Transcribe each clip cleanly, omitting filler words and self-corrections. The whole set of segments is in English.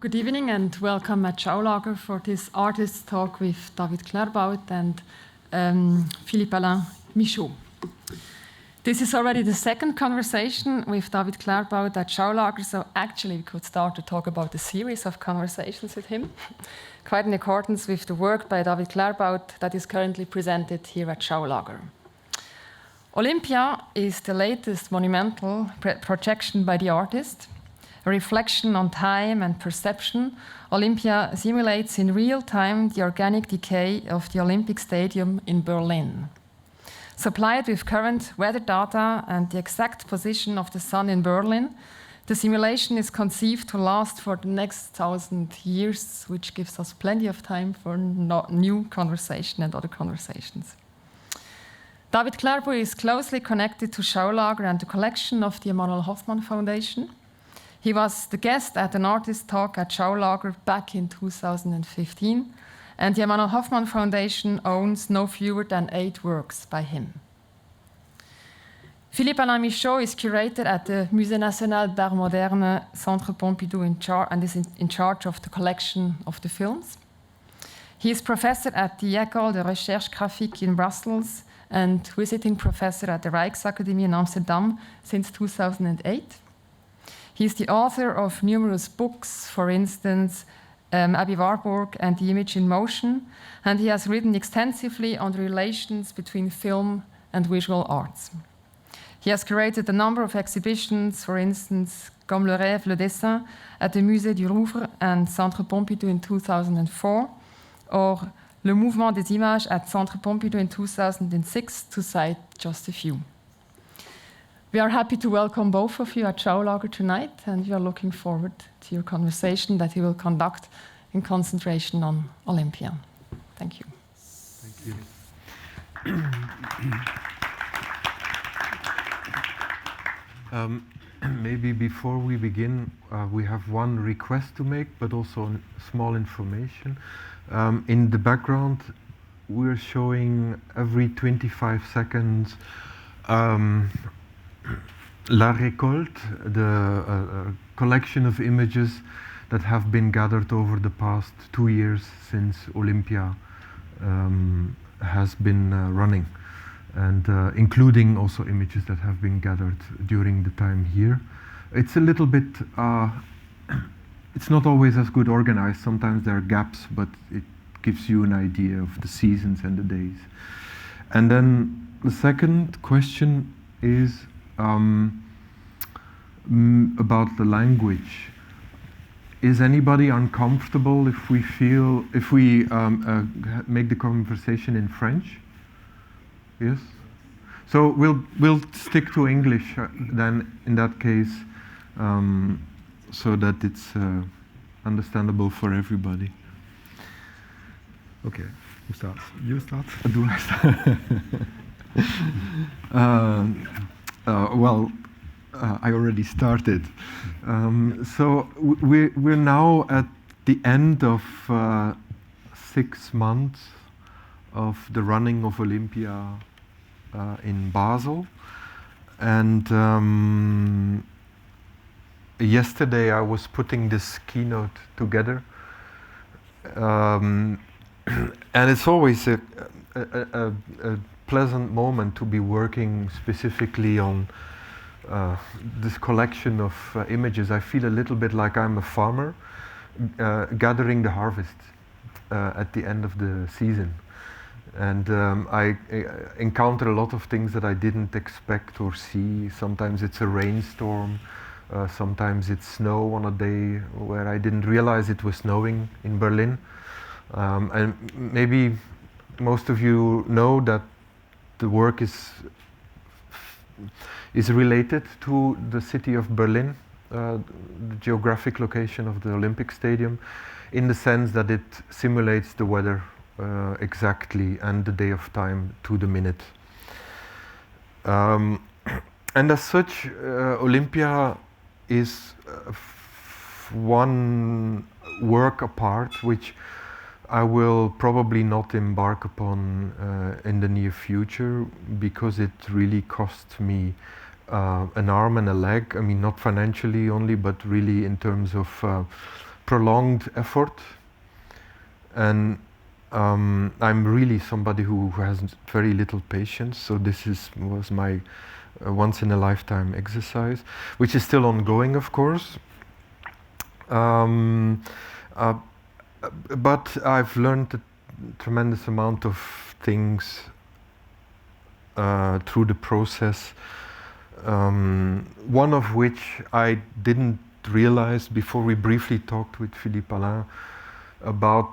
Good evening and welcome at Schaulager for this artist talk with David Claerbout and Philippe-Alain Michaud. This is already the second conversation with David Claerbout at Schaulager, so actually we could start to talk about a series of conversations with him, quite in accordance with the work by David Claerbout that is currently presented here at Schaulager. Olympia is the latest monumental projection by the artist. A reflection on time and perception, Olympia simulates in real time the organic decay of the Olympic Stadium in Berlin. Supplied with current weather data and the exact position of the sun in Berlin, the simulation is conceived to last for the next 1,000 years, which gives us plenty of time for new conversation and other conversations. David Claerbout is closely connected to Schaulager and the collection of the Emanuel Hoffmann Foundation. He was the guest at an artist talk at Schaulager back in 2015, and the Emanuel Hoffmann Foundation owns no fewer than 8 works by him. Philippe-Alain Michaud is curator at the Musée National d'Art Moderne, Centre Pompidou, and is in charge of the collection of the films. He is professor at the École de Recherche Graphique in Brussels and visiting professor at the Rijksakademie in Amsterdam since 2008. He is the author of numerous books, for instance, Abby Warburg and The Image in Motion, and he has written extensively on the relations between film and visual arts. He has curated a number of exhibitions, for instance, Comme le rêve, le dessin, at the Musée du Louvre and Centre Pompidou in 2004, or Le mouvement des images at Centre Pompidou in 2006, to cite just a few. We are happy to welcome both of you at Schaulager tonight, and we are looking forward to your conversation that you will conduct in concentration on Olympia. Thank you. Thank you. Maybe before we begin, we have one request to make, but also small information. In the background, we're showing every 25 seconds La Récolte, the collection of images that have been gathered over the past 2 years since Olympia has been running, and including also images that have been gathered during the time here. It's a little bit, it's not always as good organized. Sometimes there are gaps, but it gives you an idea of the seasons and the days. And then the second question is about the language. Is anybody uncomfortable if we make the conversation in French? Yes? So we'll stick to English then in that case, so that it's understandable for everybody. Okay, who starts? You start? Do I start? I already started. So we're now at the end of 6 months of the running of Olympia in Basel. And yesterday I was putting this keynote together. And it's always a pleasant moment to be working specifically on this collection of images. I feel a little bit like I'm a farmer gathering the harvest at the end of the season. And I encounter a lot of things that I didn't expect or see. Sometimes it's a rainstorm, sometimes it's snow on a day where I didn't realize it was snowing in Berlin. And maybe most of you know that the work is related to the city of Berlin, the geographic location of the Olympic Stadium, in the sense that it simulates the weather exactly and the day of time to the minute. And as such, Olympia is one work apart, which I will probably not embark upon in the near future, because it really cost me an arm and a leg. I mean, not financially only, but really in terms of prolonged effort, and I'm really somebody who has very little patience, so this was my once in a lifetime exercise, which is still ongoing, of course. But I've learned a tremendous amount of things through the process, one of which I didn't realize before we briefly talked with Philippe-Alain about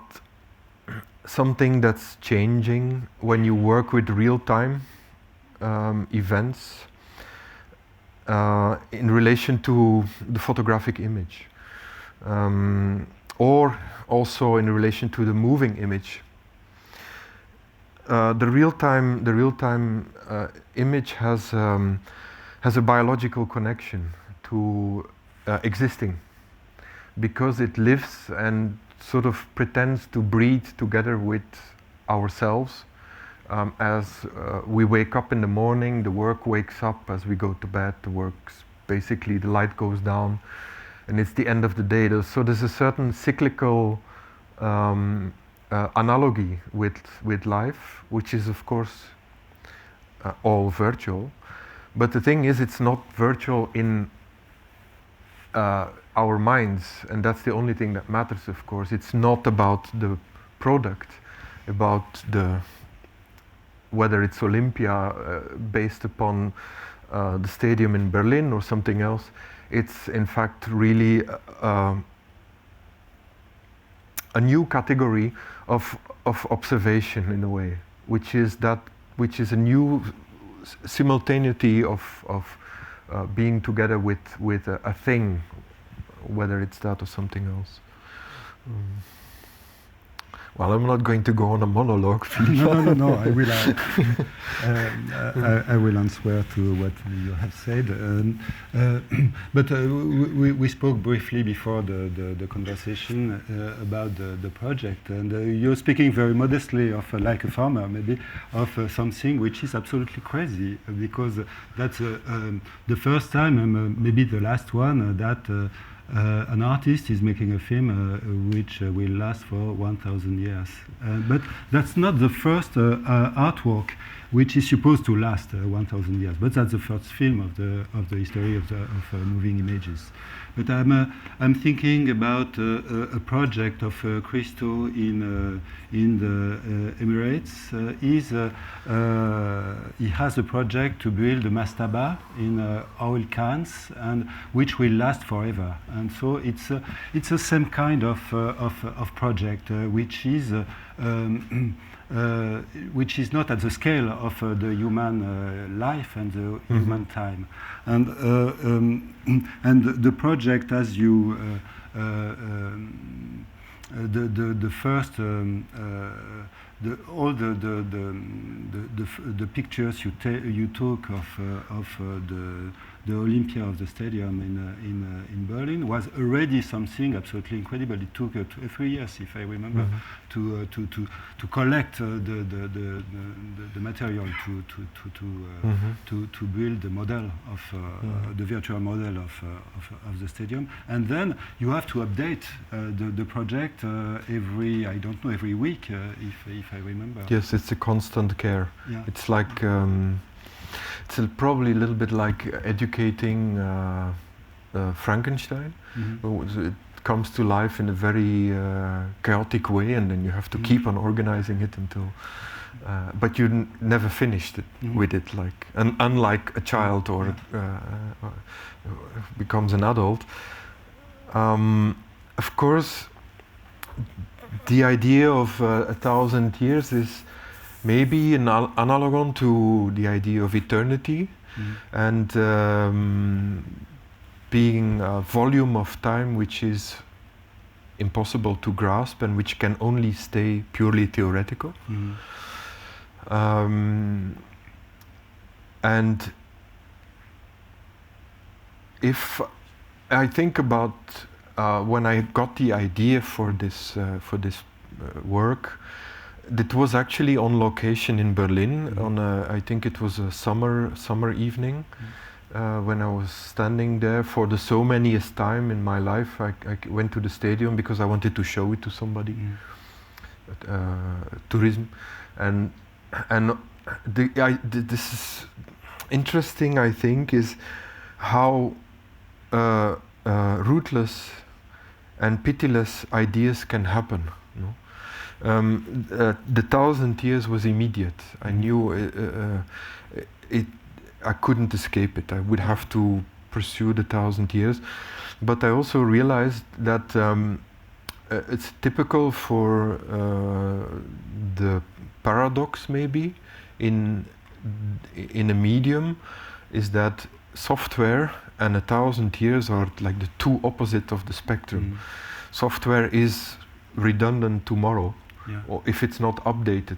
something that's changing when you work with real-time events in relation to the photographic image, or also in relation to the moving image. The real-time image has a biological connection to existing, because it lives and sort of pretends to breathe together with ourselves. As we wake up in the morning, the work wakes up. As we go to bed, the work's basically, the light goes down, and it's the end of the day. So there's a certain cyclical analogy with life, which is of course all virtual. But the thing is, it's not virtual in our minds, and that's the only thing that matters, of course. It's not about the product, about whether it's Olympia based upon the stadium in Berlin or something else. It's in fact really a new category of observation, in a way, which is a new simultaneity of being together with a thing, whether it's that or something else. Well, I'm not going to go on a monologue. No. I will answer to what you have said. But we spoke briefly before the conversation about the project, and you're speaking very modestly of, like a farmer, maybe, of something which is absolutely crazy, because that's the first time, maybe the last one, that an artist is making a film which will last for 1,000 years. But that's not the first artwork which is supposed to last 1,000 years. But that's the first film of the history of moving images. But I'm thinking about a project of Christo in the Emirates. He has a project to build a mastaba in oil cans, and which will last forever. And so it's the same kind of project, which is not at the scale of the human life and the human time. And the project, as you the first all the pictures you took of the Olympia of the stadium in Berlin was already something absolutely incredible. It took 3 years, if I remember, to collect the material to build the model of the virtual model of the stadium, and then you have to update the project every week, if I remember. Yes, it's a constant care. Yeah. It's like it's probably a little bit like educating Frankenstein. It comes to life in a very chaotic way, and then you have to keep on organizing it until. But you never finished it with it, like, unlike a child or becomes an adult. Of course, the idea of 1,000 years is maybe an analogon to the idea of eternity, and being a volume of time which is impossible to grasp and which can only stay purely theoretical. And if I think about when I got the idea for this work, it was actually on location in Berlin on I think it was a summer evening. when I was standing there for the so manyest time in my life. I went to the stadium because I wanted to show it to somebody. Tourism, and this is interesting. I think is how ruthless and pitiless ideas can happen. No? The 1,000 years was immediate. I knew it. I couldn't escape it. I would have to pursue the 1,000 years. But I also realized that it's typical for the paradox, maybe, in a medium, is that software and 1,000 years are like the two opposites of the spectrum. Software is redundant tomorrow, or if it's not updated.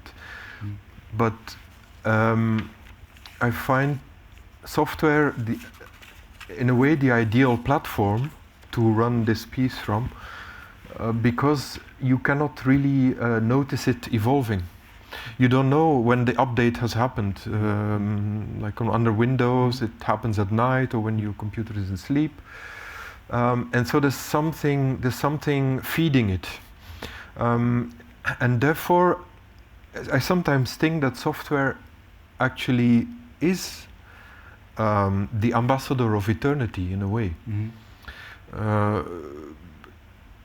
But I find software, in a way, the ideal platform to run this piece from, because you cannot really notice it evolving. You don't know when the update has happened. Like under Windows, it happens at night or when your computer is asleep. And so there's something feeding it. And therefore, I sometimes think that software actually is the ambassador of eternity in a way.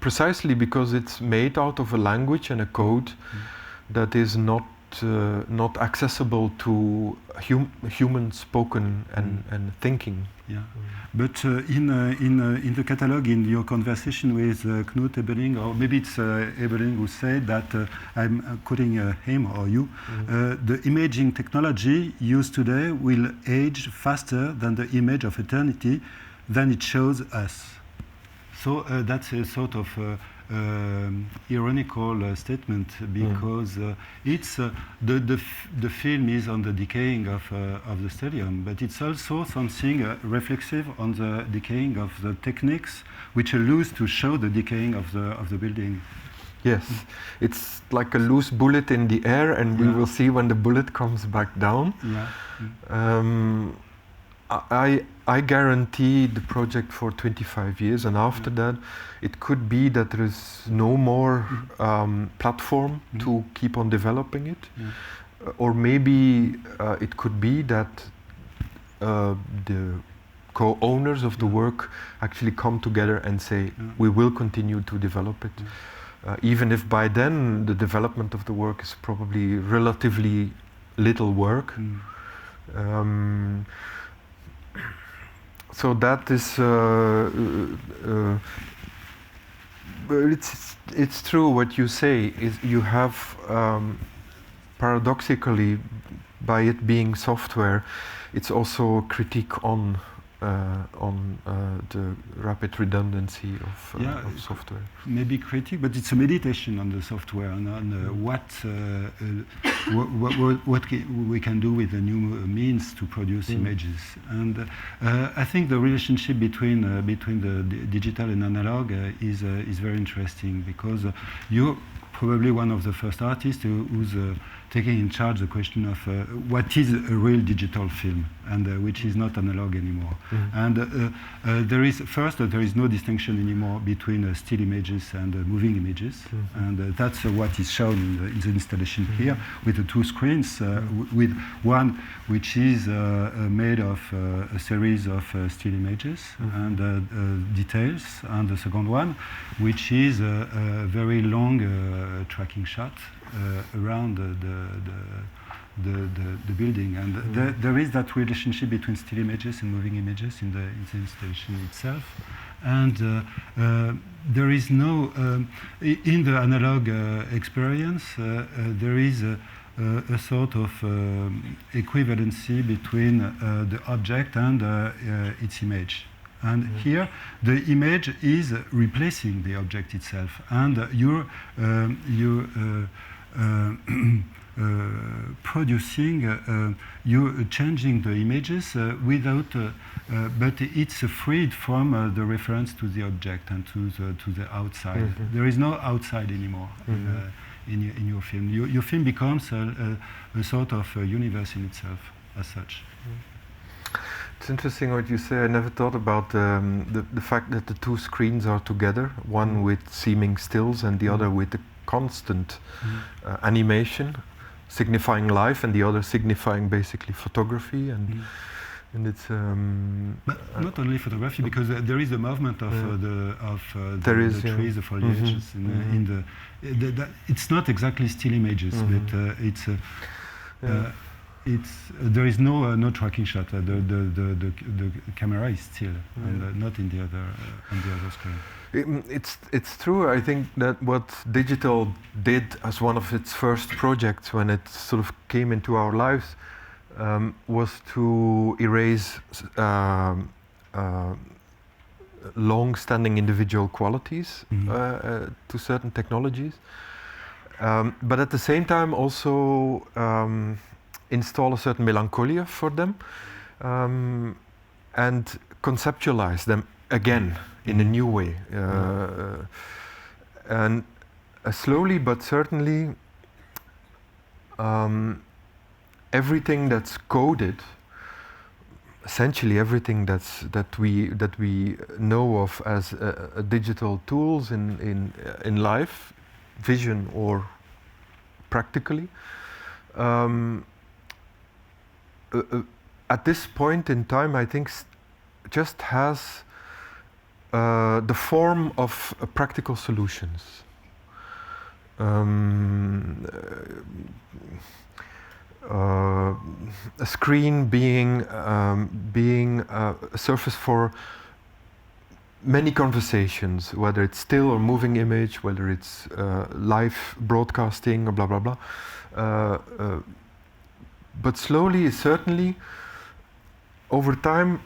Precisely because it's made out of a language and a code that is not accessible to human spoken and thinking. But in the catalogue, in your conversation with Knut Ebeling, or maybe it's Ebeling who said that, I'm quoting him or you, the imaging technology used today will age faster than the image of eternity than it shows us. So that's a sort of ironical statement, because it's the film is on the decaying of the stadium, but it's also something reflexive on the decaying of the techniques, which allows to show the decaying of the building. Yes, it's like a loose bullet in the air, and we will see when the bullet comes back down. I guarantee the project for 25 years, and after that, it could be that there is no more platform to keep on developing it, or maybe it could be that the co-owners of the work actually come together and say, we will continue to develop it, even if by then the development of the work is probably relatively little work. So that is, it's true what you say. Is you have paradoxically, by it being software, it's also a critique on the rapid redundancy of software. Maybe critique, but it's a meditation on the software and on what we can do with the new means to produce images. And I think the relationship between the digital and analog is very interesting, because you're probably one of the first artists who's taking in charge the question of what is a real digital film, and which is not analog anymore. And there is no distinction anymore between still images and moving images, and that's what is shown in the installation here, with the two screens, with one which is made of a series of still images and details, and the second one which is a very long tracking shot around the building, and there is that relationship between still images and moving images in the installation itself. And there is no in the analog experience there is a sort of equivalency between the object and its image. And here, the image is replacing the object itself, and you're producing, you're changing the images without, but it's freed from the reference to the object and to the outside. There is no outside anymore in your film. Your film becomes a sort of universe in itself, as such. It's interesting what you say. I never thought about the fact that the two screens are together, one with seeming stills and the other with the constant animation, signifying life, and the other signifying basically photography. And it's but not only photography, because there is a movement of the trees, the foliages. It's not exactly still images, but there is no tracking shot. The camera is still, and not in the other on the other screen. It's true. I think that what digital did as one of its first projects when it sort of came into our lives was to erase long-standing individual qualities to certain technologies, but at the same time also install a certain melancholia for them and conceptualize them again in a new way. And slowly but certainly everything that's coded, essentially everything that we know of as digital tools in life, vision or practically, at this point in time, I think just has the form of practical solutions. A screen being a surface for many conversations, whether it's still or moving image, whether it's live broadcasting or blah blah blah. But slowly, certainly, over time,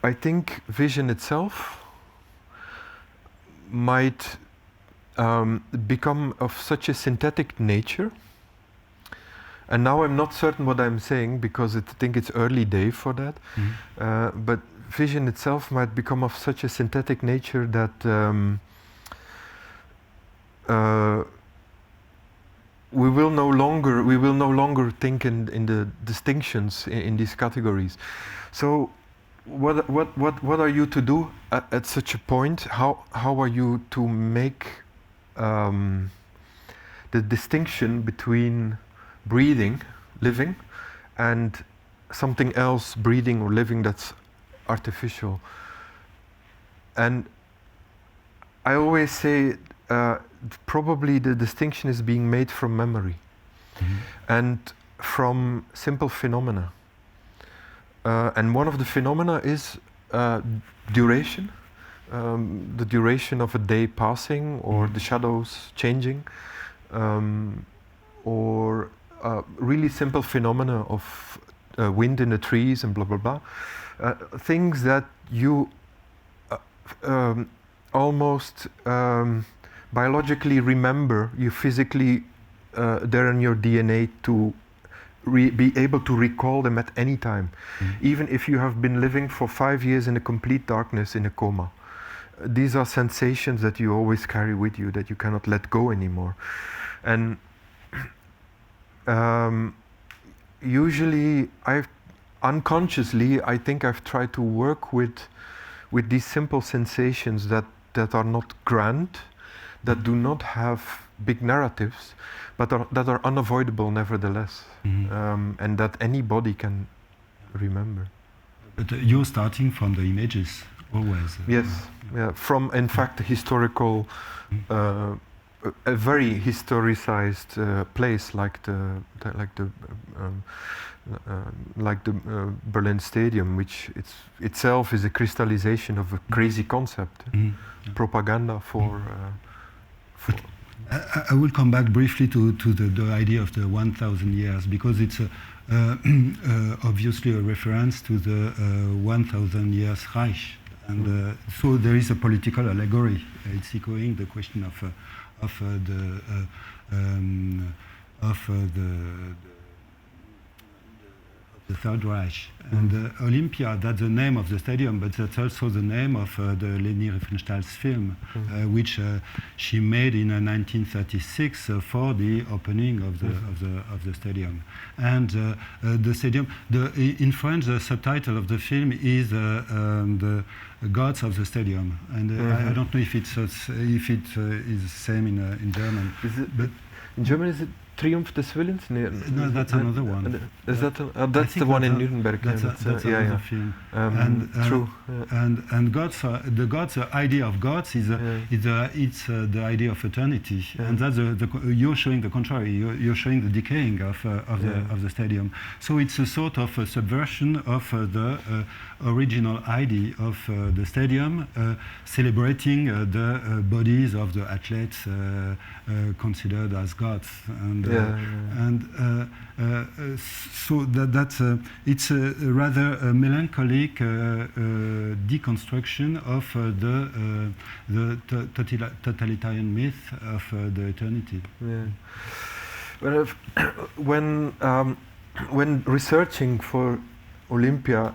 I think vision itself might become of such a synthetic nature. And now I'm not certain what I'm saying because I think it's early day for that. But vision itself might become of such a synthetic nature that we will no longer think in the distinctions in these categories. So, what are you to do at such a point? How are you to make the distinction between breathing, living, and something else, breathing or living, that's artificial? And I always say probably the distinction is being made from memory and from simple phenomena. And one of the phenomena is duration, the duration of a day passing, or the shadows changing, or really simple phenomena of wind in the trees and blah blah blah. Things that you almost biologically remember, you physically they're in your DNA to be able to recall them at any time, even if you have been living for 5 years in a complete darkness in a coma. These are sensations that you always carry with you, that you cannot let go anymore. And usually, unconsciously, I think I've tried to work with these simple sensations that are not grand, that do not have big narratives, but that are unavoidable nevertheless, and that anybody can remember. But you're starting from the images always. Yes, yeah. From, in fact, a historical, a very historicized place like the Berlin Stadium, which itself is a crystallization of a crazy concept, propaganda for. I will come back briefly to the idea of the 1,000 years, because it's obviously a reference to the 1,000 years Reich, and so there is a political allegory. It's echoing the question of the Third Reich. And Olympia, that's the name of the stadium, but that's also the name of the Leni Riefenstahl's film, which she made in 1936 for the opening of the stadium. And the stadium, in French, the subtitle of the film is the Gods of the Stadium. And I don't know if it is the same in German. But in German, is it Triumph des Willens? No, that's another one. Is that that's the one in Nuremberg? That's another film. True. And gods, the gods, the idea of gods is it's the idea of eternity, and that's you're showing the contrary. You're showing the decaying of the stadium. So it's a sort of a subversion of the original idea of the stadium, celebrating the bodies of the athletes considered as gods, so that's it's a rather melancholic deconstruction of the totalitarian myth of the eternity. Yeah. Well, when researching for Olympia,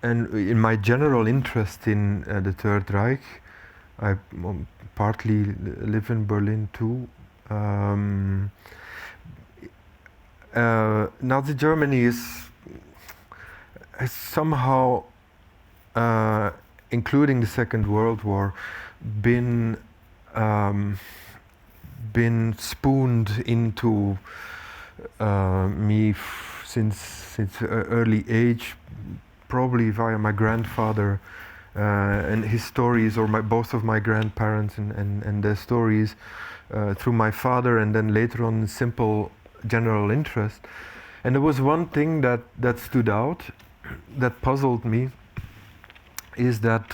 and in my general interest in the Third Reich, I partly live in Berlin too. Nazi Germany has somehow, including the Second World War, been spooned into me since early age, probably via my grandfather and his stories, or both of my grandparents and their stories, through my father, and then later on simple general interest. And there was one thing that stood out, that puzzled me, is that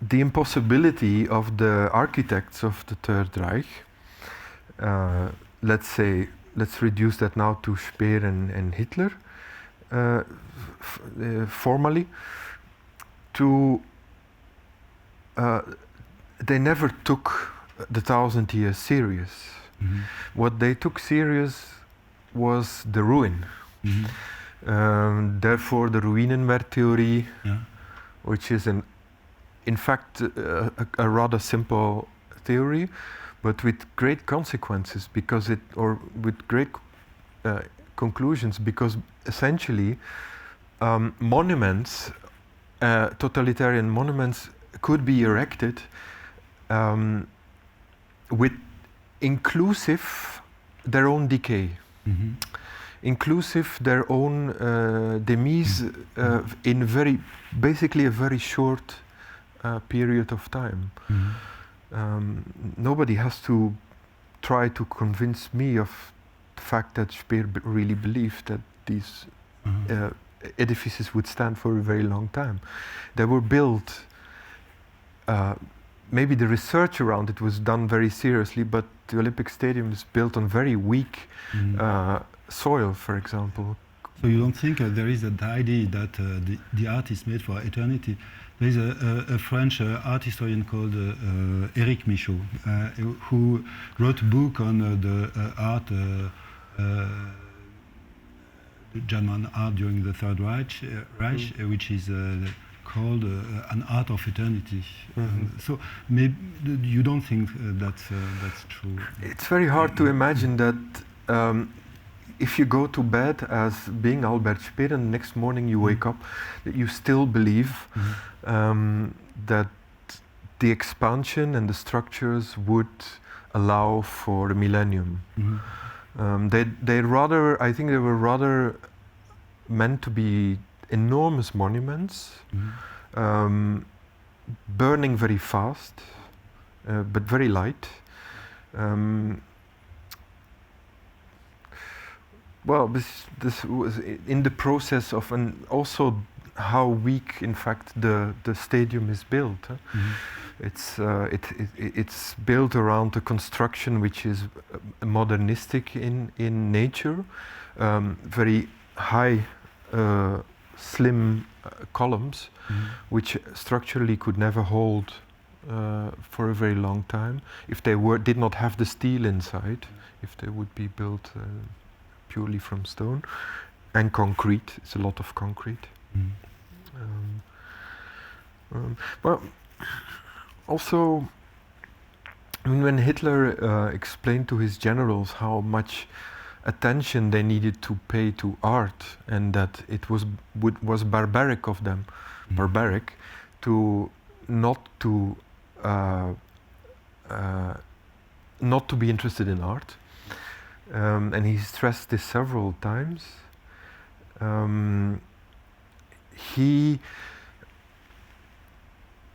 the impossibility of the architects of the Third Reich, let's reduce that now to Speer and Hitler, formally, they never took the 1,000 years serious. Mm-hmm. What they took serious was the ruin. Mm-hmm. Therefore, the Ruinenwerttheorie, which is in fact a rather simple theory, but with great consequences, with great conclusions, because essentially monuments, totalitarian monuments, could be erected with inclusive their own decay, inclusive their own demise in basically a very short period of time. Nobody has to try to convince me of the fact that Speer really believed that these edifices would stand for a very long time. They were built, maybe the research around it was done very seriously, but the Olympic Stadium is built on very weak soil, for example. So you don't think there is an idea that the art is made for eternity? There is a French art historian called Éric Michaud, who wrote a book on the art, German art during the Third Reich, which is called An Art of Eternity. So maybe you don't think that's true? It's very hard to imagine that if you go to bed as being Albert Speer and the next morning you wake up, that you still believe that the expansion and the structures would allow for the millennium. I think they were rather meant to be enormous monuments, burning very fast, but very light. Well, this was in the process of, and also how weak, in fact, the stadium is built. It's built around a construction which is modernistic in nature, very high, slim columns, which structurally could never hold for a very long time. If they did not have the steel inside, if they would be built purely from stone and concrete, it's a lot of concrete. But also, I mean, when Hitler explained to his generals how much attention they needed to pay to art, and that it was barbaric of them, barbaric, to not to be interested in art, and he stressed this several times.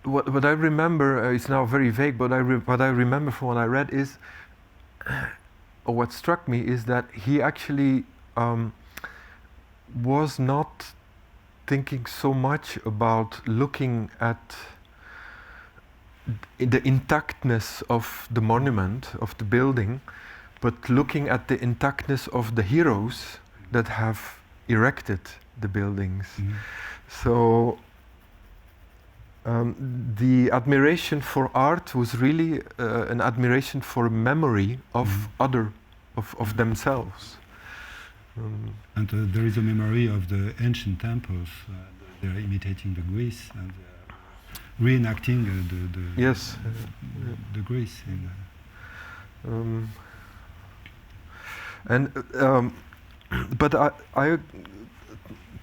What I remember, it's now very vague, but what I remember from what I read is, or what struck me is that he actually was not thinking so much about looking at the intactness of the monument, of the building, but looking at the intactness of the heroes that have erected the buildings. So the admiration for art was really an admiration for memory of of themselves. And there is a memory of the ancient temples. They're imitating the Greece and reenacting the Greece. But I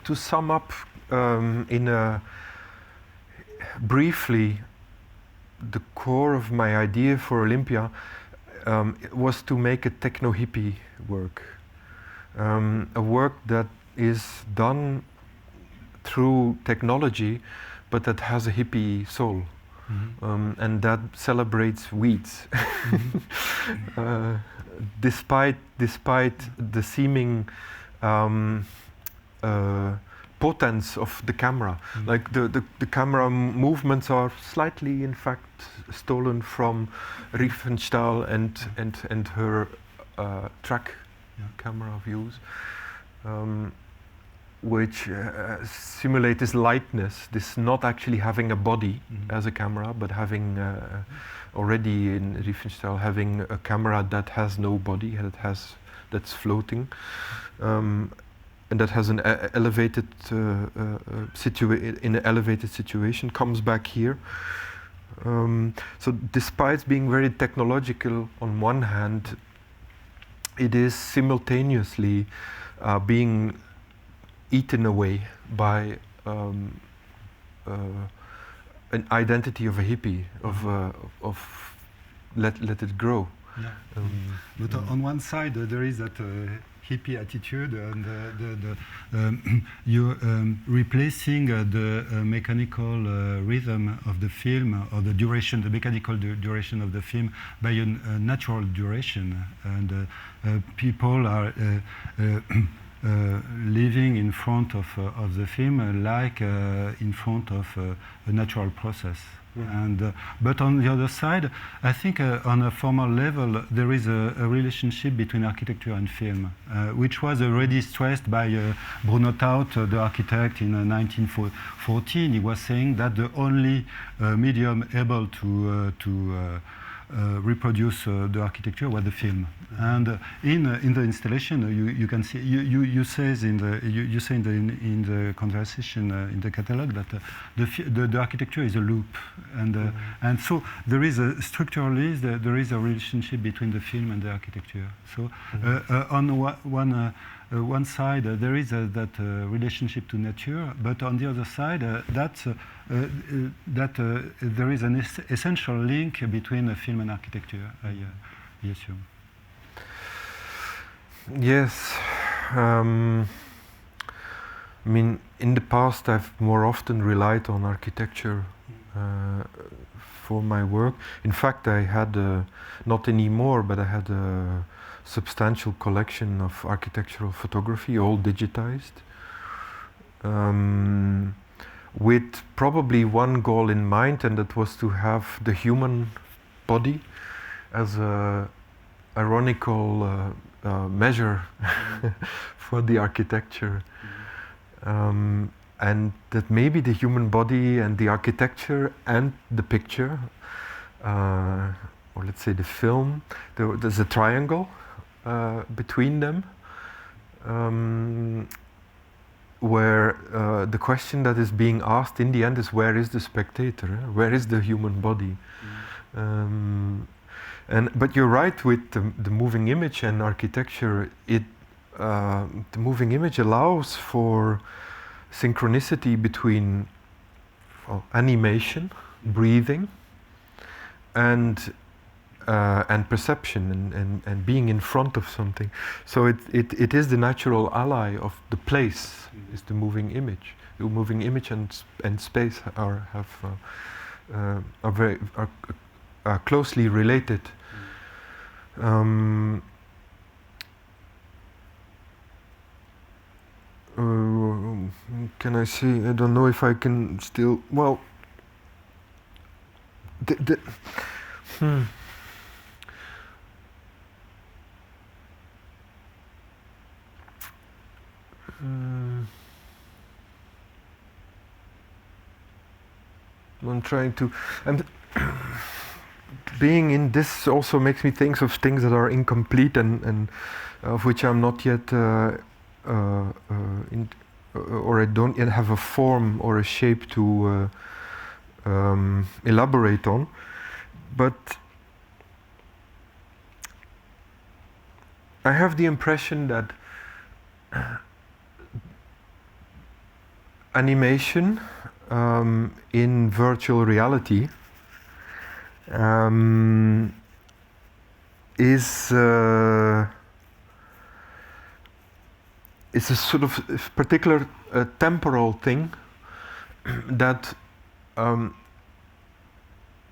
to sum up briefly, the core of my idea for Olympia was to make a techno-hippie work. A work that is done through technology, but that has a hippie soul, and that celebrates weeds, despite the seeming potence of the camera. Like the camera movements are slightly, in fact, stolen from Riefenstahl and her track camera views, which simulate this lightness, this not actually having a body as a camera, but having already in Riefenstahl having a camera that has no body, that's floating, and that has an elevated in an elevated situation, comes back here. So despite being very technological on one hand, it is simultaneously being eaten away by an identity of a hippie, of let it grow. But on one side there is that hippie attitude, and you're replacing the mechanical rhythm of the film, or the duration, the mechanical duration of the film, by a natural duration, and people are living in front of the film like in front of a natural process. And but on the other side, I think on a formal level there is a relationship between architecture and film, which was already stressed by Bruno Taut, the architect, in 1914. He was saying that the only medium able to reproduce the architecture was the film. And in the installation, you can see you say in the conversation in the catalogue that the architecture is a loop, and so there is structurally there is a relationship between the film and the architecture. So on one side there is that relationship to nature, but on the other side there is an essential link between film and architecture, I assume. Yes. I mean, in the past I've more often relied on architecture for my work. In fact, I had, not anymore, but I had a substantial collection of architectural photography, all digitized, with probably one goal in mind, and that was to have the human body as a ironical measure for the architecture. and that maybe the human body and the architecture and the picture, or let's say the film, there's a triangle between them, where the question that is being asked in the end is, where is the spectator? Where is the human body? But you're right with the moving image and architecture. The moving image allows for synchronicity between animation, breathing, and perception and being in front of something. So it is the natural ally of the place. Is the moving image. The moving image and space are closely related. Can I say? I don't know if I can still. Well, I'm trying to. Being in this also makes me think of things that are incomplete and of which I'm not yet, or I don't yet have a form or a shape to elaborate on. But I have the impression that animation in virtual reality is a sort of particular temporal thing that,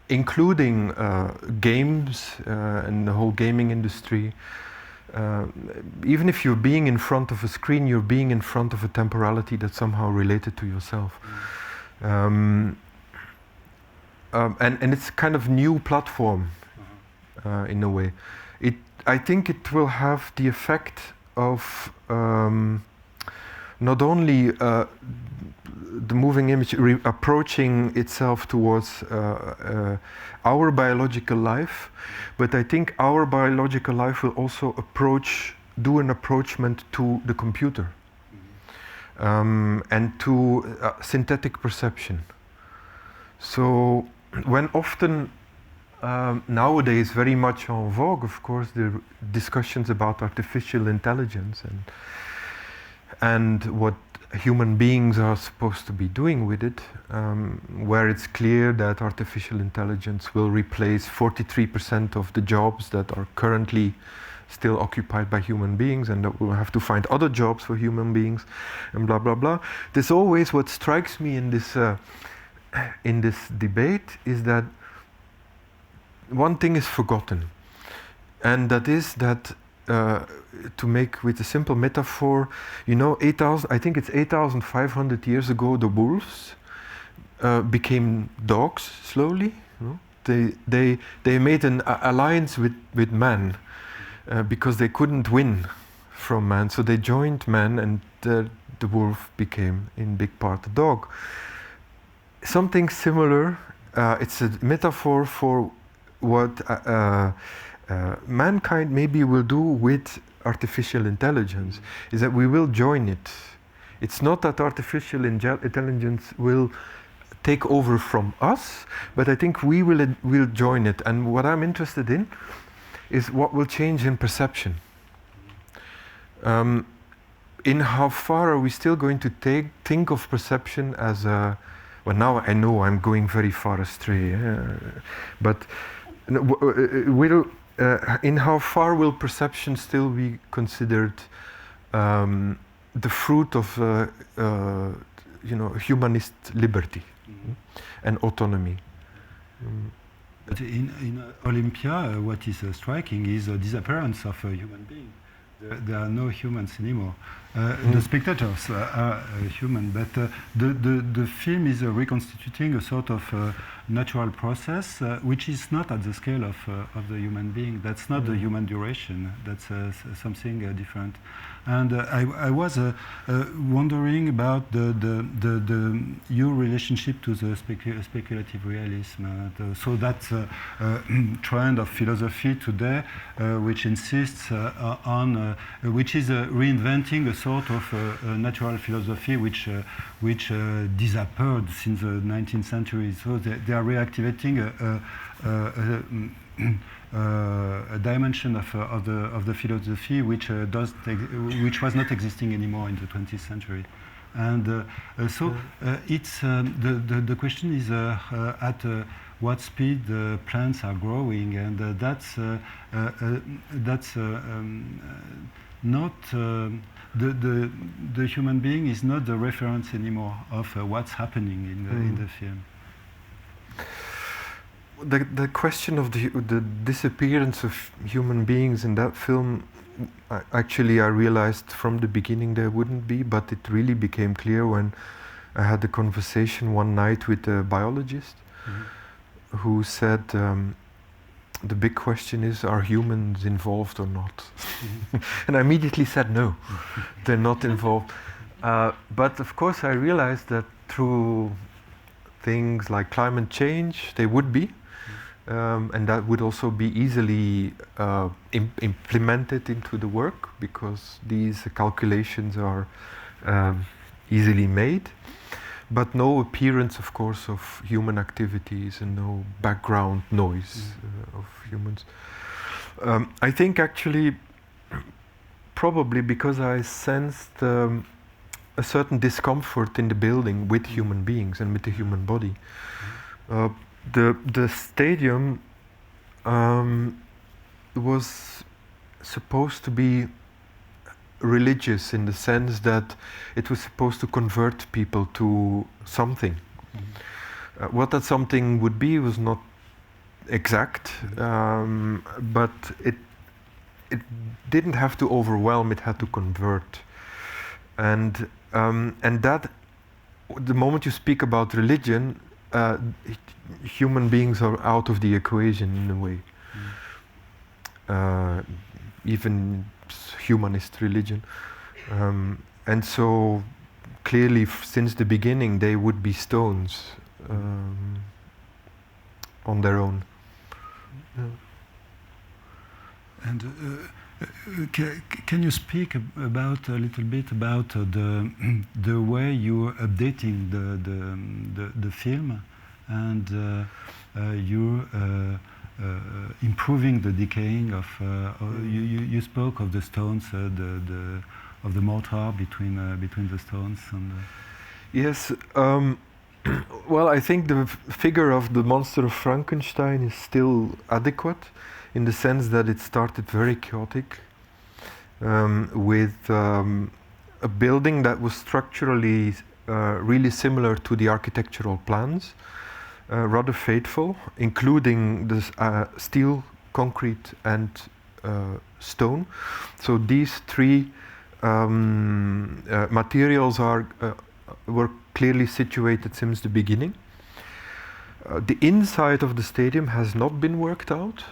including games and the whole gaming industry, even if you're being in front of a screen, you're being in front of a temporality that's somehow related to yourself. And it's kind of new platform in a way. I think it will have the effect of not only the moving image approaching itself towards our biological life, but I think our biological life will also do an approachment to the computer and to synthetic perception. So when often nowadays very much en vogue, of course, the discussions about artificial intelligence and what human beings are supposed to be doing with it, where it's clear that artificial intelligence will replace 43% of the jobs that are currently still occupied by human beings, and that we'll have to find other jobs for human beings, and blah blah blah. There's always what strikes me in this debate is that one thing is forgotten, and that is that to make with a simple metaphor, you know, 8,500 years ago, the wolves became dogs slowly. You know? They made an alliance with man because they couldn't win from man, so they joined man, and the wolf became in big part a dog. Something similar. It's a metaphor for what mankind maybe will do with artificial intelligence, is that we will join it. It's not that artificial intelligence will take over from us, but I think we will join it. And what I'm interested in is what will change in perception. In how far are we still going to think of perception as a... Well, now I know I'm going very far astray, but in how far will perception still be considered the fruit of humanist liberty and autonomy? But in Olympia, what is striking is the disappearance of a human being. There are no humans anymore. The spectators are human, but the film is reconstituting a sort of natural process which is not at the scale of the human being. That's not the human duration. That's something different. And I was wondering about your relationship to the speculative realism. So that's a trend of philosophy today, which insists on, which is reinventing a sort of natural philosophy which disappeared since the 19th century. So they are reactivating a dimension of the philosophy which was not existing anymore in the 20th century, and it's the question is at what speed plants are growing, and that's not the human being is not the reference anymore of what's happening in the film. The question of the disappearance of human beings in that film, actually I realized from the beginning there wouldn't be, but it really became clear when I had a conversation one night with a biologist who said, the big question is, are humans involved or not? And I immediately said no, they're not involved. But of course I realized that through things like climate change, they would be. And that would also be easily implemented into the work, because these calculations are easily made. But no appearance, of course, of human activities and no background noise of humans. I think actually, probably because I sensed a certain discomfort in the building with human beings and with the human body. The stadium was supposed to be religious in the sense that it was supposed to convert people to something. What that something would be was not exact, but it didn't have to overwhelm, it had to convert. And that, the moment you speak about religion, human beings are out of the equation in a way. Even humanist religion. And so clearly since the beginning they would be stones on their own. And can you speak about a little bit about the way you're updating the film, and you're improving the decaying of you spoke of the stones, of the mortar between the stones, and yes. Well, I think the figure of the monster of Frankenstein is still adequate, in the sense that it started very chaotic, with a building that was structurally really similar to the architectural plans, rather faithful, including the steel, concrete and stone. So these three materials were clearly situated since the beginning. The inside of the stadium has not been worked out,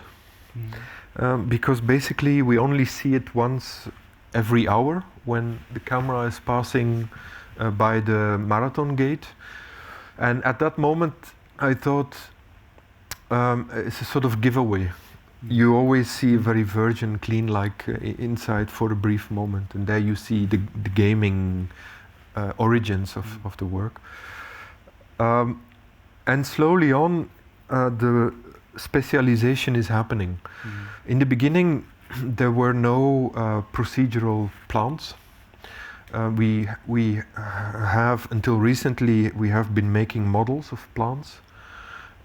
because basically we only see it once every hour when the camera is passing by the marathon gate. And at that moment I thought it's a sort of giveaway. You always see a very virgin, clean like inside for a brief moment, and there you see the gaming origins of the work. And slowly on the specialization is happening. In the beginning there were no procedural plants. We have, until recently, we have been making models of plants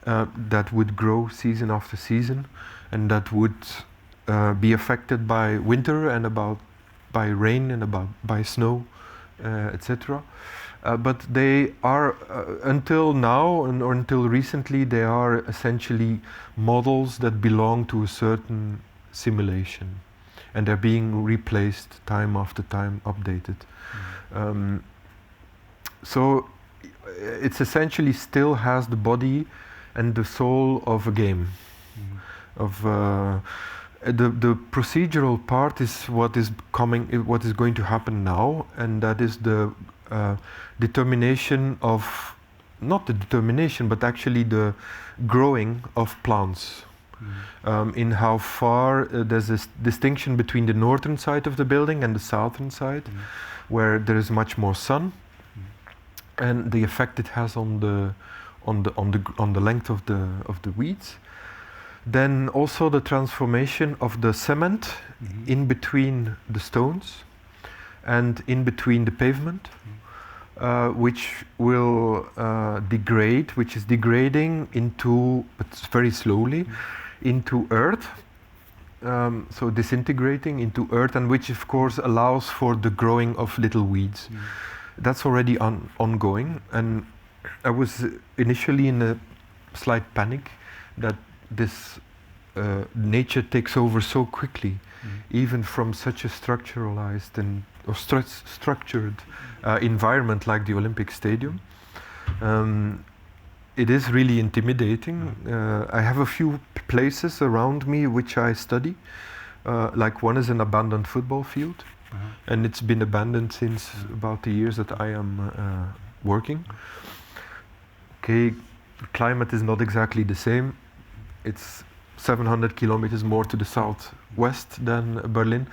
that would grow season after season, and that would be affected by winter and by rain and by snow, etc. But they are, until now or until recently, they are essentially models that belong to a certain simulation. and they're being replaced time after time, updated. So it's essentially still has the body and the soul of a game. Of the procedural part is what is going to happen now, and that is the determination of, not the determination, but actually the growing of plants. In how far there's this distinction between the northern side of the building and the southern side, where there is much more sun, and the effect it has on the length of the weeds. Then also the transformation of the cement in between the stones and in between the pavement, which will degrade, which is degrading into, but very slowly, into earth. So disintegrating into earth, and which of course allows for the growing of little weeds. That's already ongoing, and I was initially in a slight panic that this nature takes over so quickly, even from such a structuralized and structured environment like the Olympic Stadium. It is really intimidating. I have a few places around me which I study. Like one is an abandoned football field, and it's been abandoned since about the years that I am working. Okay, the climate is not exactly the same. It's 700 kilometers more to the southwest than Berlin,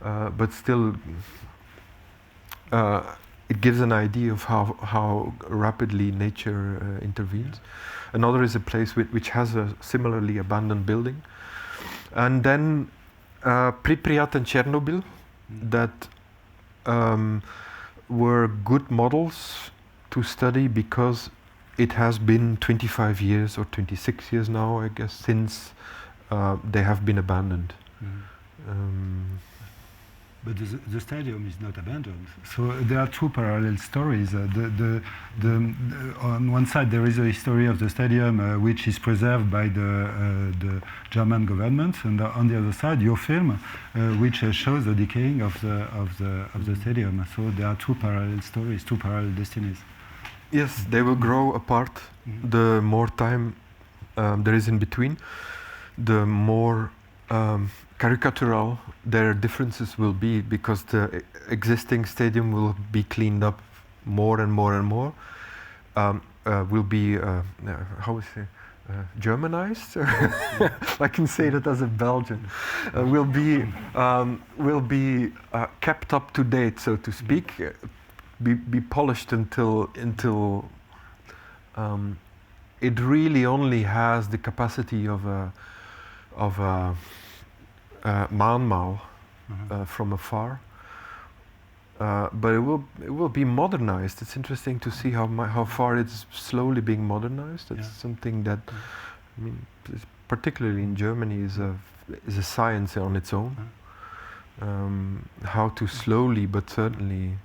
but still it gives an idea of how rapidly nature intervenes. Another is a place which has a similarly abandoned building. And then Pripyat and Chernobyl, that were good models to study because it has been 25 years or 26 years now, I guess, since they have been abandoned. But the stadium is not abandoned. So there are two parallel stories. On one side, there is a history of the stadium which is preserved by the German government, and on the other side, your film, which shows the decaying of the stadium. So there are two parallel stories, two parallel destinies. Yes, they will grow apart. The more time there is in between, the more caricatural their differences will be, because the existing stadium will be cleaned up more and more and more. Will be how is it? Germanized. I can say that as a Belgian. Will be kept up to date, so to speak. Be polished until it really only has the capacity of a Maanmal from afar, but it will be modernized. It's interesting to see how far it's slowly being modernized. It's something that, I mean, particularly in Germany, is a science on its own. How to slowly but certainly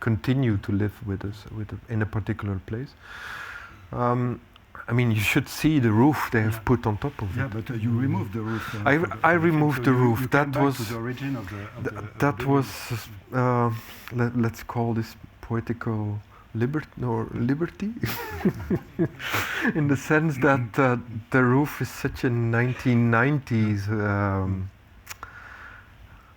continue to live with us in a particular place. I mean, you should see the roof they have put on top of it. Yeah, but you removed the roof. I removed the roof. You That was the origin of that was let's call this poetical liberty, in the sense that the roof is such a 1990s.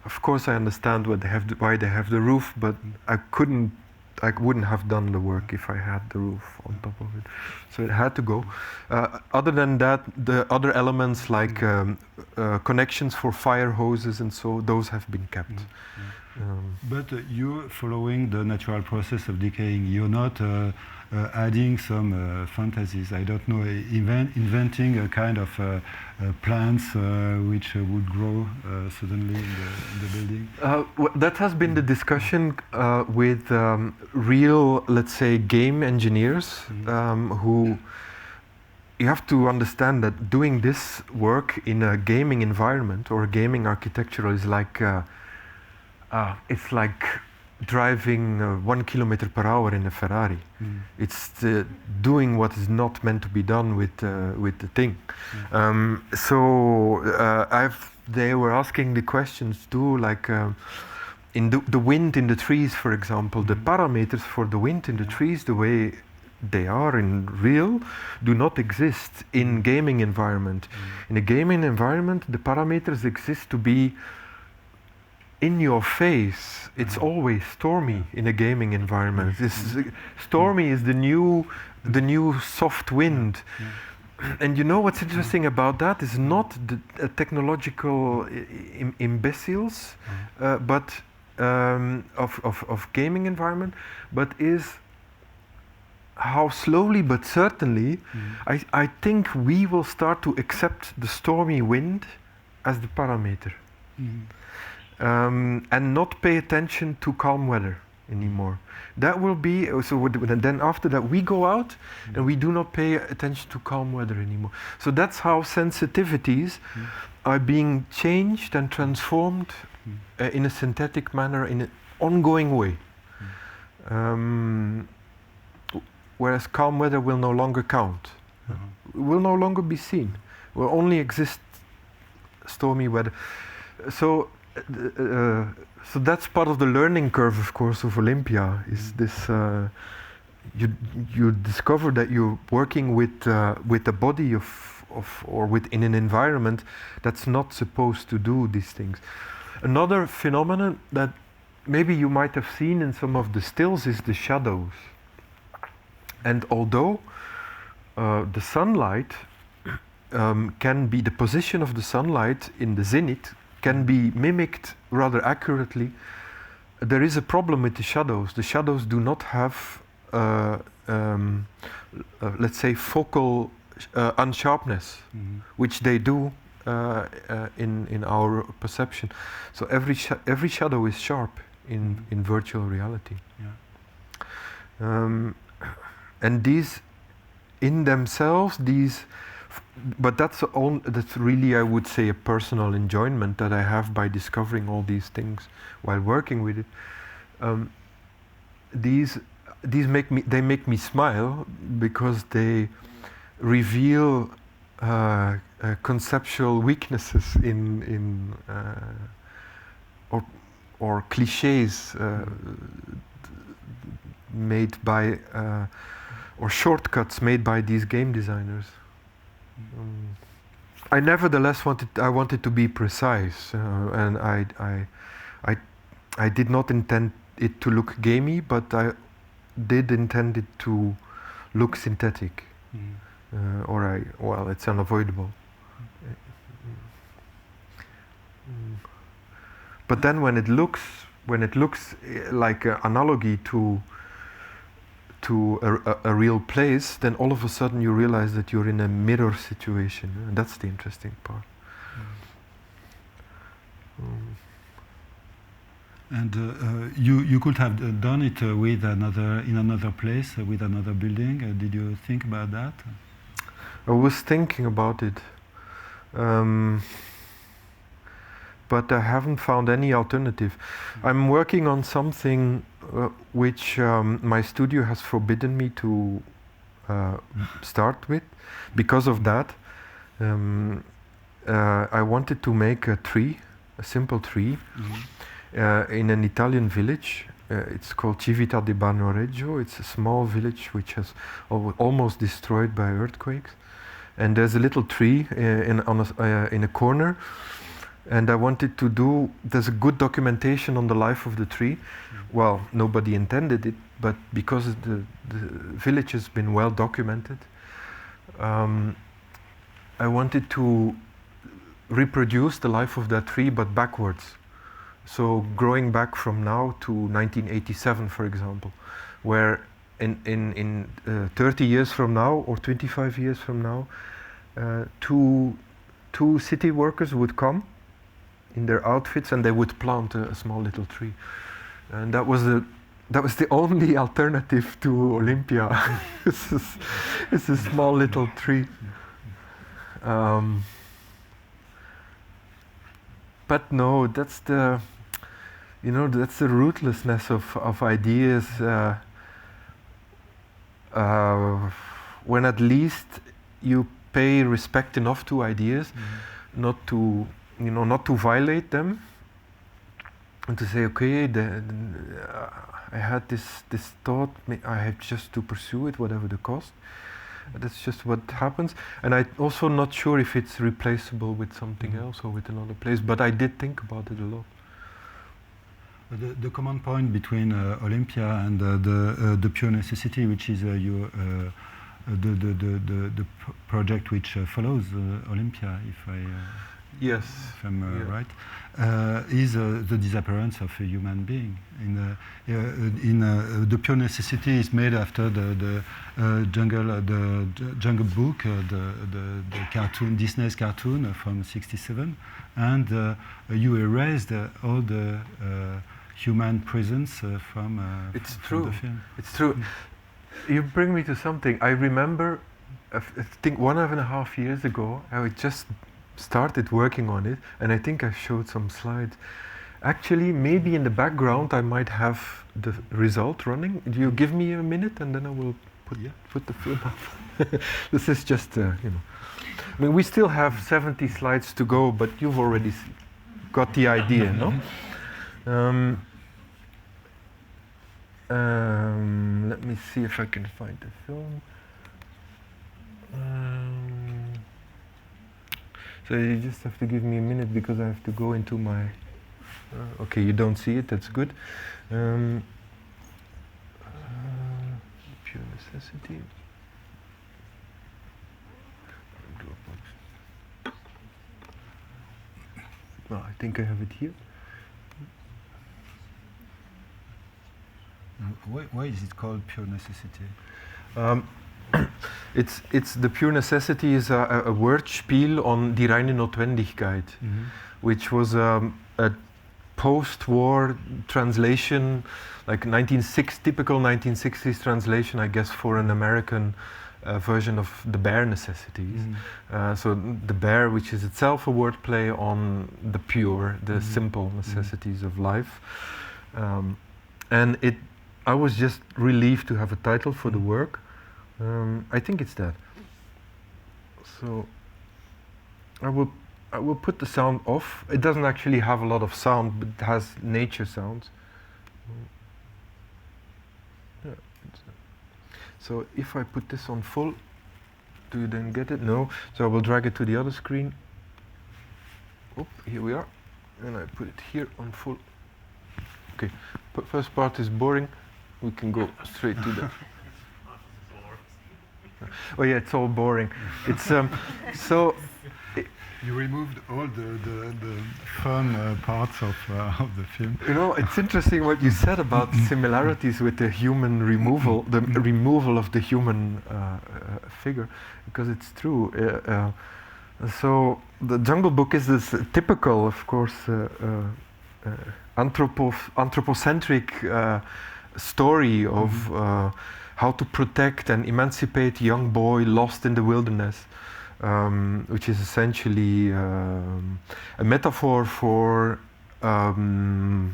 Of course, I understand why they have the roof, but I wouldn't have done the work if I had the roof on top of it. So it had to go. Other than that, the other elements like connections for fire hoses and so, those have been kept. But you're following the natural process of decaying. You're not adding some fantasies. I don't know, inventing a kind of plants which would grow suddenly in the building. That has been the discussion with real, let's say, game engineers who. You have to understand that doing this work in a gaming environment or a gaming architecture is like it's like driving 1 kilometer per hour in a Ferrari. It's doing what is not meant to be done with the thing. They were asking the questions too, like in the wind in the trees, for example, the parameters for the wind in the trees, the way they are in real, do not exist in gaming environment. In a gaming environment, the parameters exist to be in your face. It's always stormy in a gaming environment. Stormy is the new soft wind. And you know what's interesting about that is not the technological imbeciles, but of gaming environment, but is how slowly but certainly I think we will start to accept the stormy wind as the parameter. And not pay attention to calm weather anymore. That will be, then after that we go out and we do not pay attention to calm weather anymore. So that's how sensitivities are being changed and transformed in a synthetic manner, in an ongoing way. Whereas calm weather will no longer count, will no longer be seen, will only exist stormy weather. So that's part of the learning curve, of course, of Olympia. Is this you discover that you're working with a body or within an environment that's not supposed to do these things. Another phenomenon that maybe you might have seen in some of the stills is the shadows. And although the sunlight can be, the position of the sunlight in the zenith can be mimicked rather accurately, there is a problem with the shadows. The shadows do not have, let's say, focal unsharpness, which they do in our perception. So every shadow is sharp in virtual reality. And these, in themselves, but that's really, I would say, a personal enjoyment that I have by discovering all these things while working with it. These make me smile because they reveal conceptual weaknesses or cliches made by or shortcuts made by these game designers. I nevertheless wanted to be precise, and I did not intend it to look gamey, but I did intend it to look synthetic, well, it's unavoidable. But then when it looks like an analogy to a real place, then all of a sudden you realize that you're in a mirror situation, and that's the interesting part. And you could have done it with in another place, with another building. Did you think about that? I was thinking about it, but I haven't found any alternative. I'm working on something which my studio has forbidden me to start with. Because of that, I wanted to make a simple tree, in an Italian village. It's called Civita di Bagnoregio. It's a small village which has almost destroyed by earthquakes. And there's a little tree in a corner. And I wanted to do, there's a good documentation on the life of the tree. Well, nobody intended it, but because the village has been well documented, I wanted to reproduce the life of that tree, but backwards. So growing back from now to 1987, for example, where in 30 years from now or 25 years from now, two city workers would come in their outfits and they would plant a small little tree, and that was the only alternative to Olympia. It's a small little tree. But no, you know, that's the ruthlessness of ideas. When at least you pay respect enough to ideas, not to, you know, not to violate them, and to say, okay, I had this thought, I have just to pursue it, whatever the cost. That's just what happens. And I'm also not sure if it's replaceable with something else or with another place, but I did think about it a lot. The common point between Olympia and the pure necessity, which is the project which follows Olympia, if Yes. if I'm right, is the disappearance of a human being. The pure necessity is made after the Jungle Book, the cartoon, Disney's cartoon from '67, and you erased all the human presence from the film. It's true. You bring me to something. I remember, I think 1.5 years ago, I just started working on it, and I think I showed some slides. Actually, maybe in the background I might have the result running. Do you give me a minute, and then I will put the film up. This is just, you know. I mean, we still have 70 slides to go, but you've already got the idea, no? Let me see if I can find the film. So you just have to give me a minute because I have to go into my... okay, you don't see it, that's good. Pure necessity. Well, I think I have it here. Why is it called pure necessity? It's the pure necessity is a word spiel on Die reine Notwendigkeit, which was a post-war translation, like typical 1960s translation, I guess, for an American version of the bare necessities. So the bare, which is itself a wordplay on the pure, the simple necessities of life, and I was just relieved to have a title for the work. I think it's that. So I will put the sound off. It doesn't actually have a lot of sound, but it has nature sounds. Yeah, so if I put this on full, do you then get it? No. So I will drag it to the other screen. Oh, here we are. And I put it here on full. Okay. First part is boring. We can go straight to the... Oh yeah, it's all boring. It's so. You removed all the fun parts of the film. You know, it's interesting what you said about similarities with the human removal, the removal of the human figure, because it's true. So the Jungle Book is this typical, of course, anthropocentric story of. How to protect and emancipate a young boy lost in the wilderness, which is essentially a metaphor for the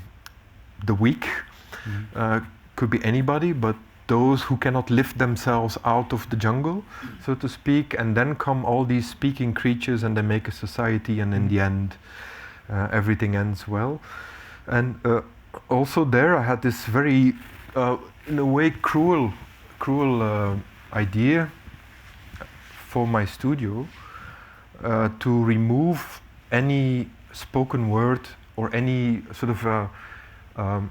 weak. Could be anybody, but those who cannot lift themselves out of the jungle, so to speak, and then come all these speaking creatures and they make a society, and in the end everything ends well. And also there I had this very, in a way, cruel idea for my studio to remove any spoken word or any sort of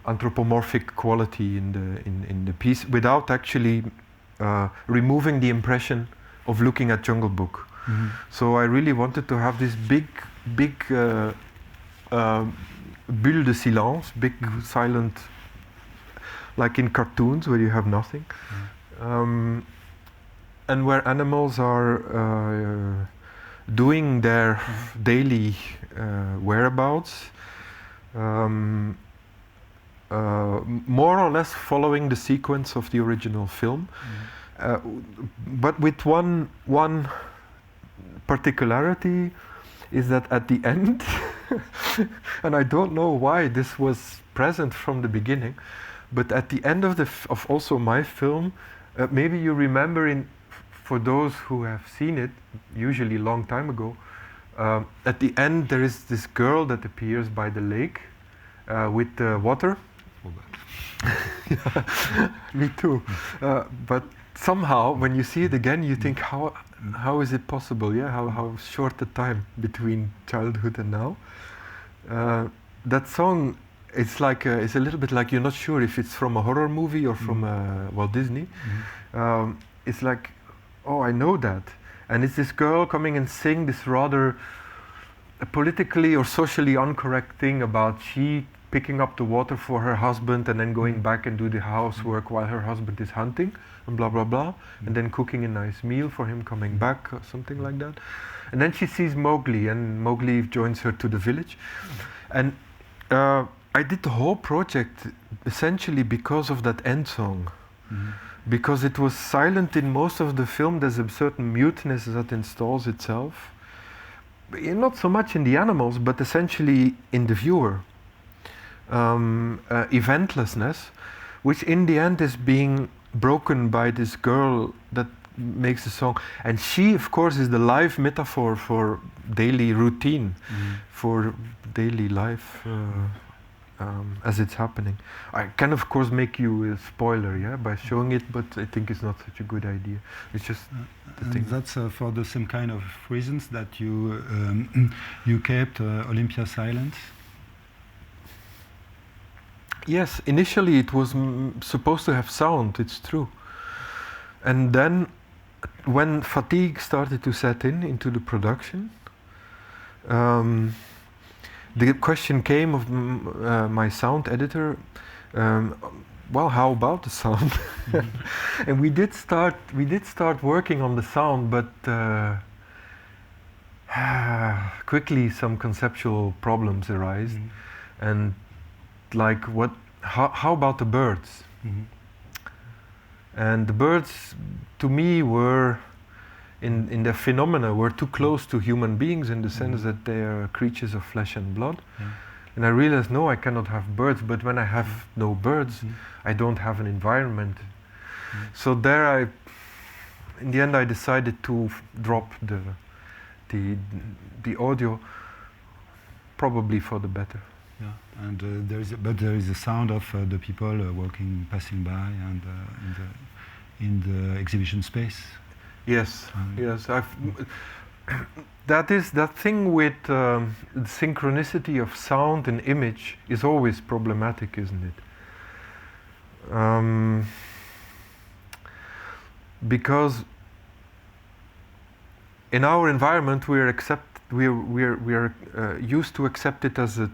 anthropomorphic quality in the piece without actually removing the impression of looking at Jungle Book. So I really wanted to have this big bulle de silence, big silent, like in cartoons where you have nothing. And where animals are doing their daily whereabouts, more or less following the sequence of the original film, but with one particularity, is that at the end And I don't know why this was present from the beginning, but at the end of of also my film, maybe you remember for those who have seen it, usually a long time ago, at the end there is this girl that appears by the lake with the water. Yeah, me too. But somehow, when you see it again, you think, how is it possible? Yeah, how short the time between childhood and now. That song, it's like it's a little bit like you're not sure if it's from a horror movie or from Walt Disney. It's like, oh, I know that, and it's this girl coming and sing this rather politically or socially incorrect thing about she picking up the water for her husband and then going back and do the housework while her husband is hunting and blah blah blah, and then cooking a nice meal for him coming back or something like that. And then she sees Mowgli, and Mowgli joins her to the village. And I did the whole project essentially because of that end song. Because it was silent in most of the film. There's a certain muteness that installs itself. Not so much in the animals, but essentially in the viewer. Eventlessness, which in the end is being broken by this girl that makes the song. And she, of course, is the live metaphor for daily routine, for daily life as it's happening. I can, of course, make you a spoiler, yeah, by showing it, but I think it's not such a good idea. It's just the thing. That's for the same kind of reasons that you you kept Olympia silent. Yes, initially it was supposed to have sound, it's true. And then when fatigue started to set into the production, the question came of my sound editor, well, how about the sound? And we did start working on the sound, but quickly some conceptual problems arise. And like how about the birds? And the birds, to me, were in their phenomena were too close to human beings in the sense that they are creatures of flesh and blood. And I realized, no, I cannot have birds, but when I have no birds, I don't have an environment. So there in the end I decided to drop the audio, probably for the better. Yeah, and there is a sound of the people walking, passing by, and in the exhibition space. Yes, yes. That thing with the synchronicity of sound and image is always problematic, isn't it? Because in our environment we are used to accept it as a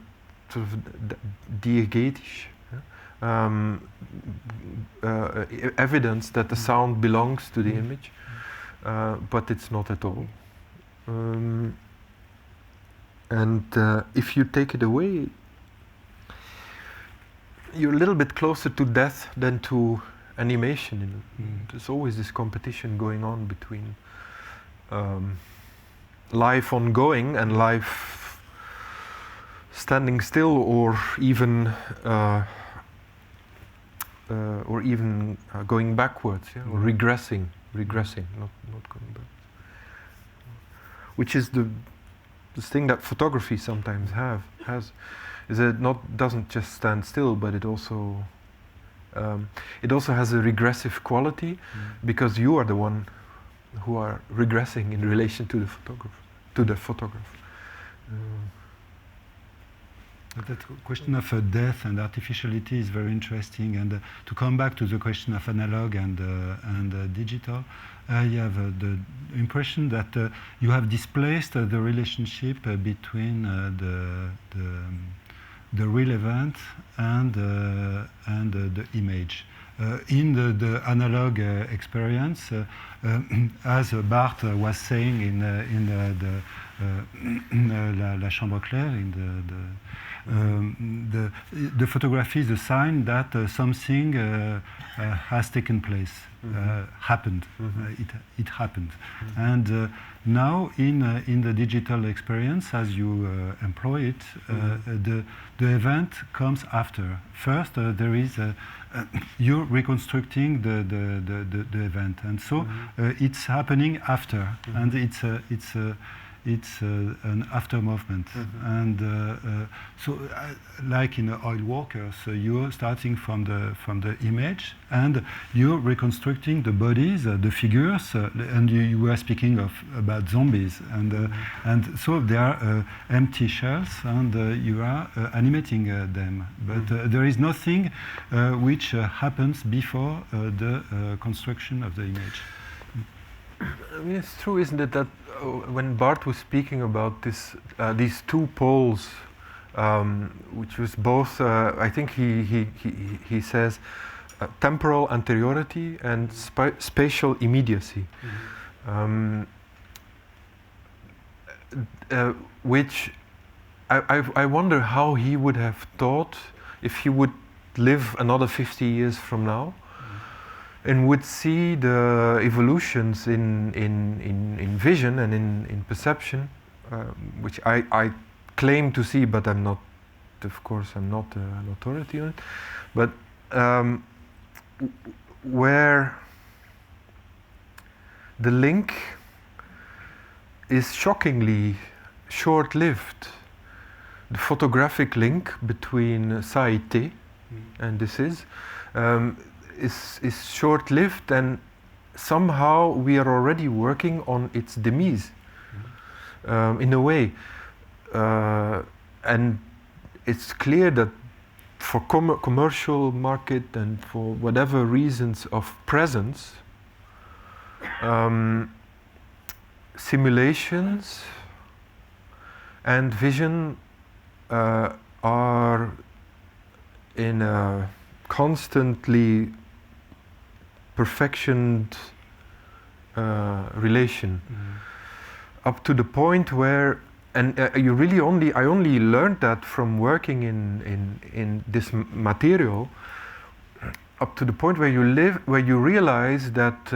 sort of diegetisch evidence that the sound belongs to the image, but it's not at all. And if you take it away, you're a little bit closer to death than to animation. There's always this competition going on between life ongoing and life standing still, or even going backwards, yeah? Or regressing, not going back. Which is the thing that photography sometimes has, is that it doesn't just stand still, but it also has a regressive quality, because you are the one who are regressing in relation to the photograph. That question of death and artificiality is very interesting, and to come back to the question of analog and digital, I have the impression that you have displaced the relationship between the real event and the image. In the analog experience, as Bart was saying in La Chambre Claire, The photography is a sign that something has taken place, happened. It happened, and now in the digital experience, as you employ it, the event comes after. First, there is you're reconstructing the event, and so it's happening after, and it's an after movement. And so like in oil walkers, you're starting from the image, and you're reconstructing the bodies, the figures, and you were speaking about zombies, and so they are empty shells, and you are animating them, but there is nothing which happens before the construction of the image. I mean, it's true, isn't it, that when Bart was speaking about this, these two poles, which was both, I think he says, temporal anteriority and spatial immediacy, which I wonder how he would have thought if he would live another 50 years from now, and would see the evolutions in vision and in perception, which I claim to see, but I'm not, of course, I'm not an authority on it, but where the link is shockingly short-lived. The photographic link between ça a été and this is short-lived, and somehow we are already working on its demise, in a way. And it's clear that for commercial market and for whatever reasons of presence, simulations and vision are in a constantly perfectioned relation, up to the point where, and I only learned that from working in this material, up to the point where you realize that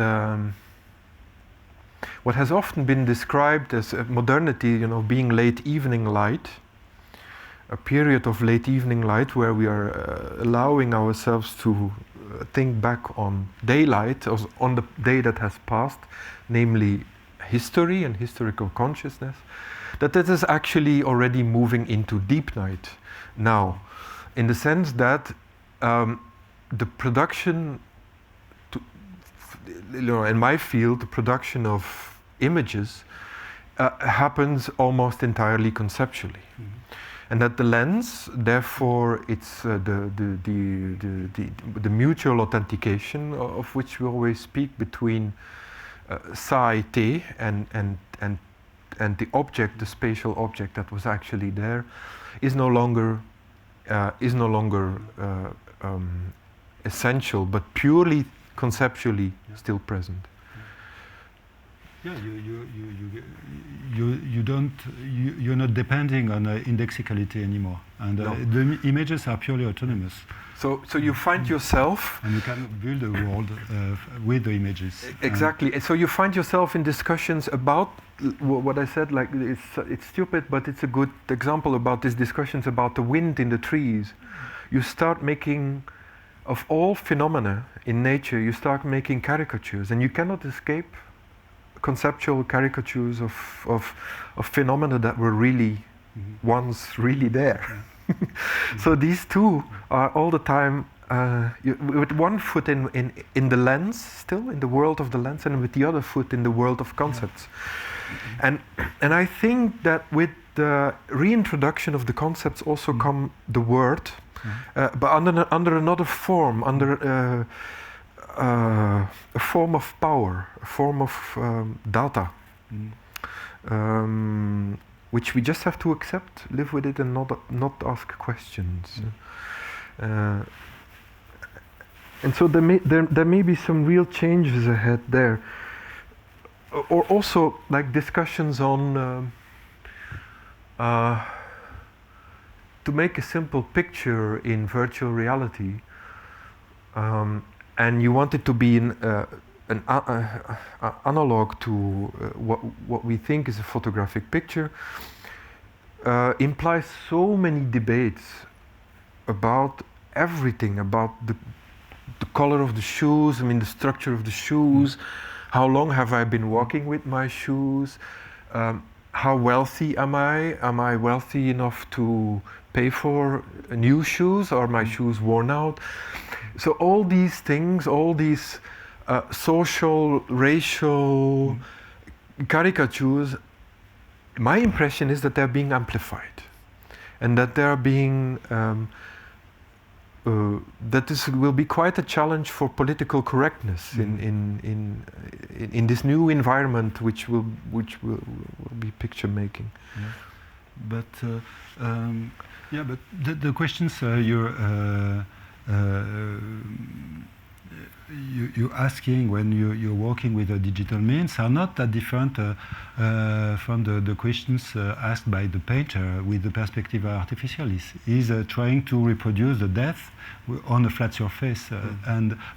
what has often been described as modernity, being late evening light, a period of late evening light where we are allowing ourselves to think back on daylight, on the day that has passed, namely history and historical consciousness, that is actually already moving into deep night now, in the sense that the production, in my field, the production of images happens almost entirely conceptually. And that the lens, therefore, it's the mutual authentication of which we always speak between ça a été and the object, the spatial object that was actually there, is no longer essential, but purely conceptually still present. Yeah, you're not depending on indexicality anymore, and the images are purely autonomous. So you find yourself, and you can build a world with the images. Exactly. So you find yourself in discussions about what I said. Like it's stupid, but it's a good example about these discussions about the wind in the trees. You start making, of all phenomena in nature, you start making caricatures, and you cannot escape conceptual caricatures of phenomena that were really once really there. So these two are all the time with one foot in the lens, still in the world of the lens, and with the other foot in the world of concepts. And I think that with the reintroduction of the concepts also come the word, but under another form, under a form of power, a form of data, which we just have to accept, live with it, and not ask questions. And so there may be some real changes ahead there, or also like discussions on to make a simple picture in virtual reality, and you want it to be an analog to what we think is a photographic picture, implies so many debates about everything, about the color of the shoes, I mean the structure of the shoes, how long have I been walking with my shoes, how wealthy am I? Am I wealthy enough to pay for new shoes, or are my shoes worn out? So all these things, all these social, racial caricatures, my impression is that they're being amplified, and that they're being that this will be quite a challenge for political correctness in this new environment, which will be picture making. Yeah. But but the questions you're asking when you're working with a digital means are not that different from the questions asked by the painter with the perspective artificial. He's trying to reproduce the death on a flat surface,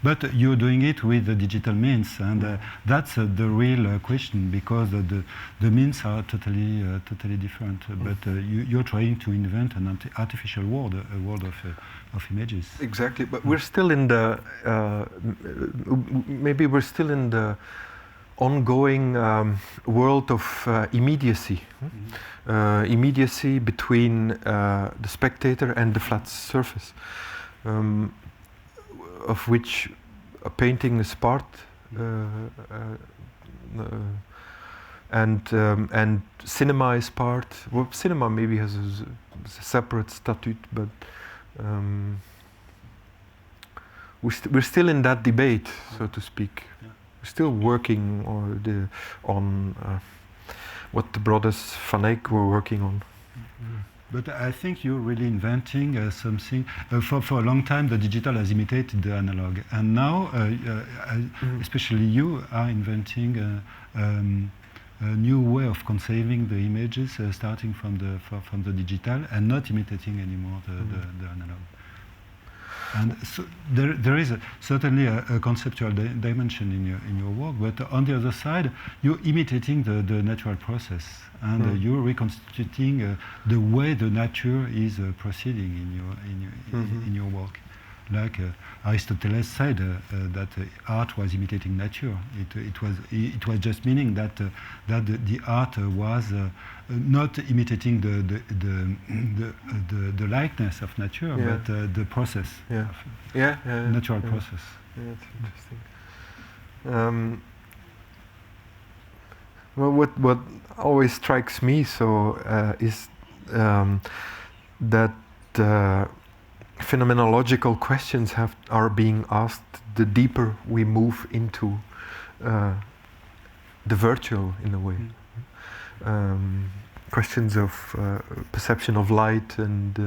but you're doing it with the digital means, and that's the real question, because the means are totally different. But you're trying to invent an artificial world, a world of images. Exactly, but we're still in the maybe we're still in the ongoing world of immediacy. Immediacy between the spectator and the flat surface, of which a painting is part, and cinema is part. Well, cinema maybe has a separate statute, but we're still in that debate, so to speak. Yeah. We're still working on what the brothers Van Eyck were working on. But I think you're really inventing something. For a long time, the digital has imitated the analog, and now, especially you, are inventing a new way of conceiving the images, starting from the digital and not imitating anymore the analog. And so there is certainly a conceptual dimension in your work, but on the other side, you're imitating the natural process, and you're reconstituting the way the nature is proceeding in your work. Like Aristotle said that art was imitating nature. It was just meaning that the art was not imitating the likeness of nature, but the process, natural process. Yeah, that's interesting. Well, what always strikes me is that phenomenological questions are being asked the deeper we move into the virtual, in a way. Questions of perception of light and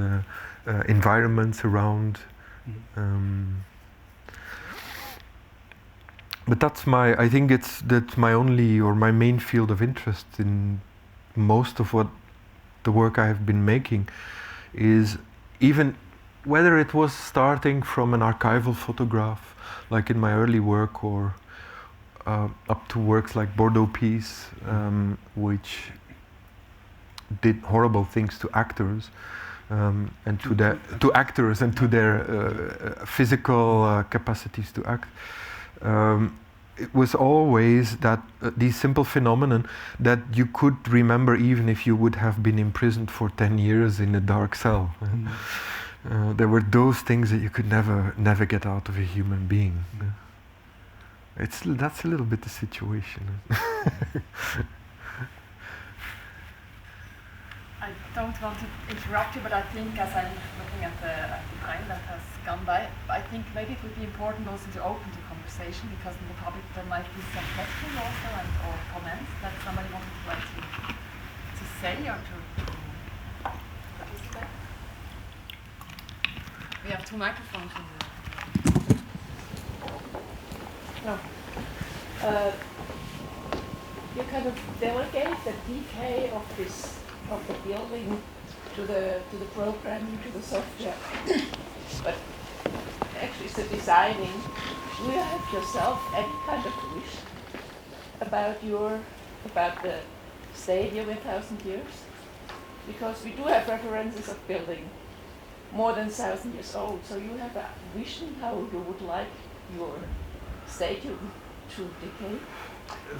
environments around. But I think that's my only or my main field of interest in most of what the work I have been making, is even whether it was starting from an archival photograph, like in my early work, or up to works like Bordeaux Peace, which did horrible things to actors, and to actors and to their physical capacities to act. It was always that these simple phenomenon that you could remember even if you would have been imprisoned for 10 years in a dark cell. There were those things that you could never get out of a human being. That's a little bit the situation. I don't want to interrupt you, but I think as I'm looking at the time that has gone by, I think maybe it would be important also to open the conversation, because in the public there might be some questions also or comments that somebody wanted to say or to participate. We have 2 microphones in the... No. You kind of delegate the decay of the building to the programming, to the software. But actually, the designing, do you have yourself any kind of wish about the stadium in 1,000 years? Because we do have references of building more than 1,000 years old, so you have a vision how you would like your stadium to decay?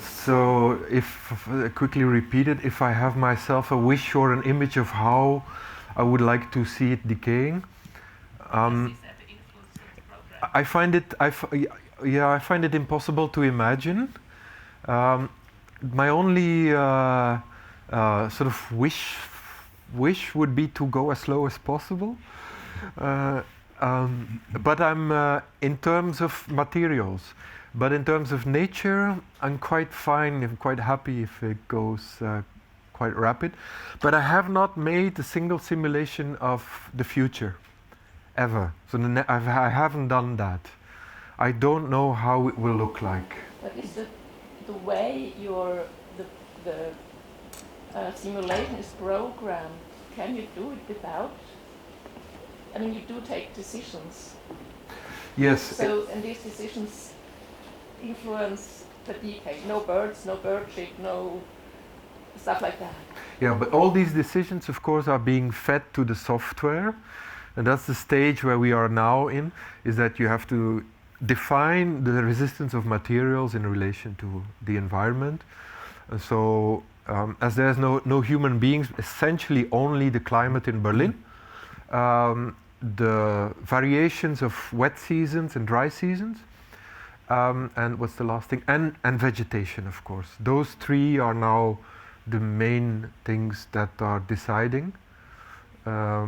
So, if quickly repeated, if I have myself a wish or an image of how I would like to see it decaying, I find it, I find it impossible to imagine. My only sort of wish would be to go as slow as possible. But I'm in terms of materials. But in terms of nature, I'm quite fine, I'm quite happy if it goes quite rapid. But I have not made a single simulation of the future, ever. So I haven't done that. I don't know how it will look like. But is the way the simulation is programmed, can you do it without? I mean, you do take decisions. Yes. So, and these decisions influence the decay. No birds, no bird shit, no stuff like that. Yeah, but all these decisions, of course, are being fed to the software. And that's the stage where we are now in, is that you have to define the resistance of materials in relation to the environment. So, as there's no human beings, essentially only the climate in Berlin, the variations of wet seasons and dry seasons, and what's the last thing? And vegetation, of course. Those three are now the main things that are deciding. I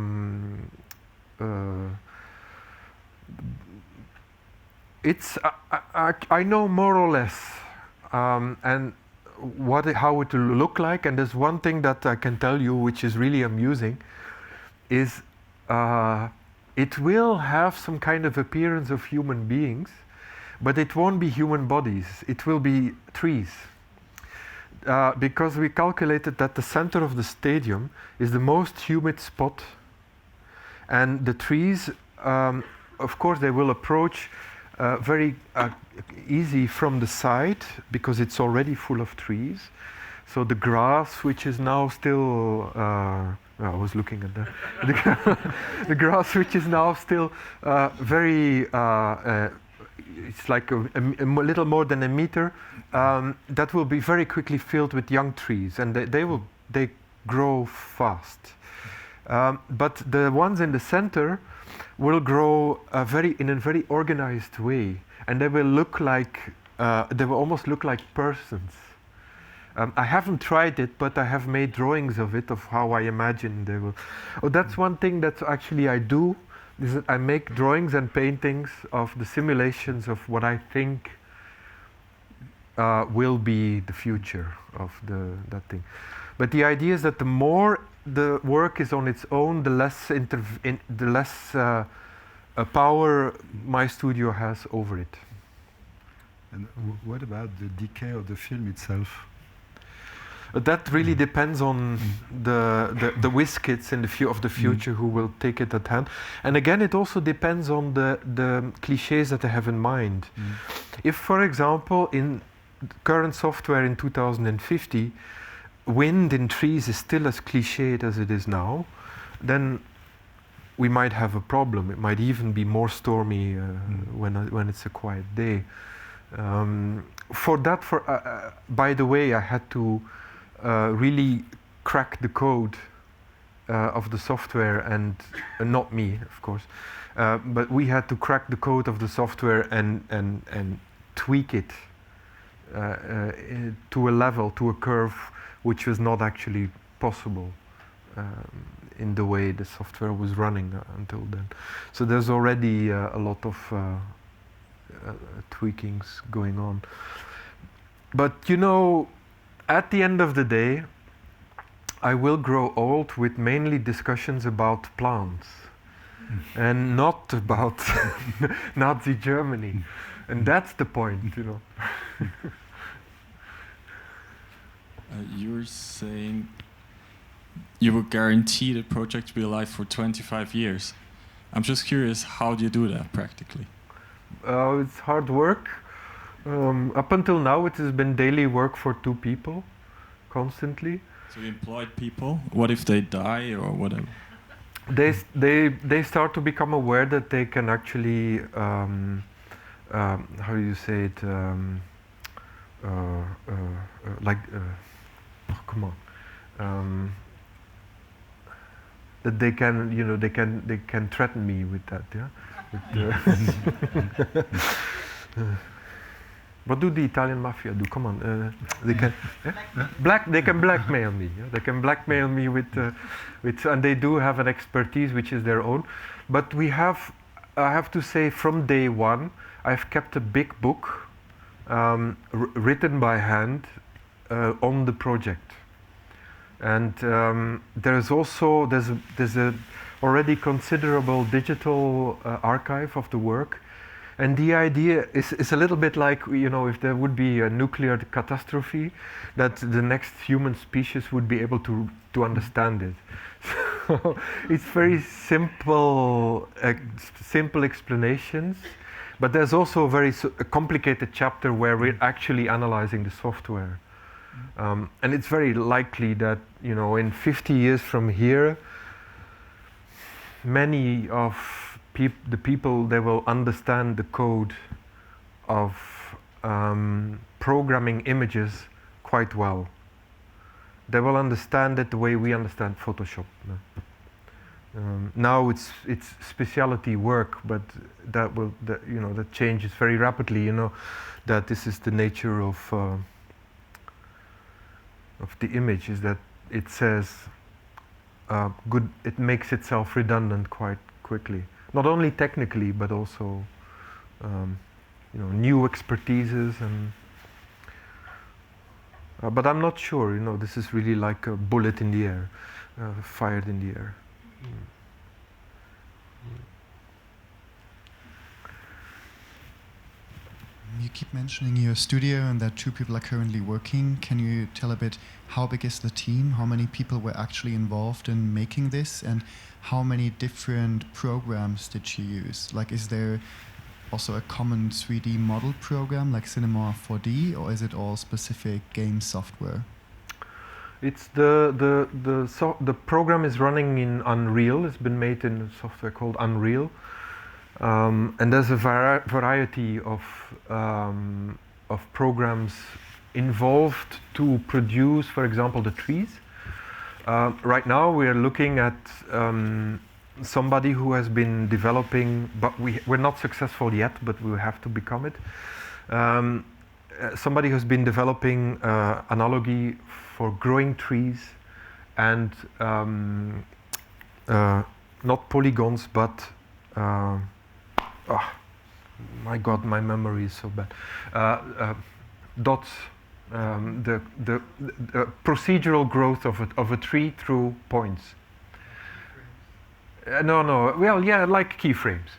know more or less, and how it will look like. And there's one thing that I can tell you, which is really amusing, is it will have some kind of appearance of human beings, but it won't be human bodies. It will be trees. Because we calculated that the center of the stadium is the most humid spot, and the trees, of course, they will approach very easy from the side because it's already full of trees. So the grass, which is now still, I was looking at that. The grass, which is now still very, it's like a little more than a meter, that will be very quickly filled with young trees, and they grow fast. But the ones in the center will grow in a very organized way, and they will look like they will almost look like persons. I haven't tried it, but I have made drawings of it, of how I imagine they will. Oh, that's one thing that actually I do, is that I make drawings and paintings of the simulations of what I think will be the future of that thing. But the idea is that the more the work is on its own, the less power my studio has over it. And what about the decay of the film itself? That really depends on the whiz kids of the future who will take it at hand. And again, it also depends on the cliches that I have in mind. If, for example, in current software in 2050, wind in trees is still as cliched as it is now, then we might have a problem. It might even be more stormy when it's a quiet day. By the way, I had to really crack the code of the software, and not me, of course, but we had to crack the code of the software and tweak it to a level, to a curve, which was not actually possible in the way the software was running until then. So there's already a lot of tweakings going on. But you know, at the end of the day, I will grow old with mainly discussions about plants and not about Nazi Germany. And that's the point, you know. You were saying you will guarantee the project to be alive for 25 years. I'm just curious, how do you do that practically? It's hard work. Up until now, it has been daily work for 2 people, constantly. So you employed people. What if they die or whatever? They start to become aware that they can actually, how do you say it? Come on. That they can, you know, they can threaten me with that, yeah. What do the Italian mafia do? Come on, they can they can blackmail me. Yeah? They can blackmail me with, and they do have an expertise which is their own. But we have, I have to say, from day one, I've kept a big book, written by hand, on the project. And there's also there's a already considerable digital archive of the work. And the idea is a little bit like, you know, if there would be a nuclear catastrophe, that the next human species would be able to understand it. So it's very simple, simple explanations, but there's also a very complicated chapter where we're actually analyzing the software. And it's very likely that, you know, in 50 years from here, many of the people, they will understand the code of programming images quite well. They will understand it the way we understand Photoshop. Now it's specialty work, but that changes very rapidly. You know, that this is the nature of the image, is that it says good. It makes itself redundant quite quickly. Not only technically, but also, new expertises and. But I'm not sure. You know, this is really like a bullet in the air, fired in the air. You keep mentioning your studio and that 2 people are currently working. Can you tell a bit how big is the team? How many people were actually involved in making this? And how many different programs did you use? Like, is there also a common 3D model program like Cinema 4D, or is it all specific game software? It's the program is running in Unreal. It's been made in a software called Unreal. And there's a variety of programs involved to produce, for example, the trees. Right now we are looking at somebody who has been developing, but we're not successful yet, but we have to become it. Somebody who's been developing analogy for growing trees and not polygons, but my God, my memory is so bad. Dots, the procedural growth of a tree through points. No. Well, yeah, like keyframes.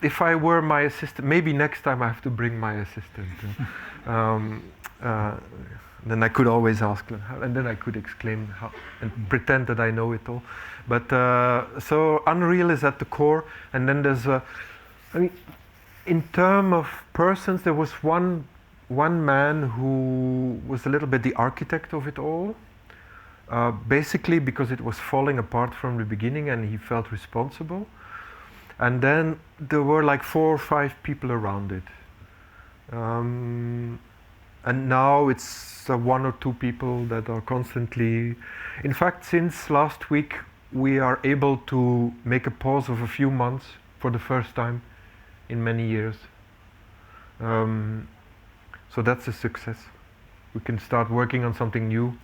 If I were my assistant, maybe next time I have to bring my assistant. Then I could always ask them, and then I could explain how and pretend that I know it all. But so Unreal is at the core, and then there's in terms of persons, there was one man who was a little bit the architect of it all. Basically because it was falling apart from the beginning and he felt responsible. And then there were like 4 or 5 people around it. And now it's 1 or 2 people that are constantly... In fact, since last week, we are able to make a pause of a few months for the first time in many years. So that's a success. We can start working on something new.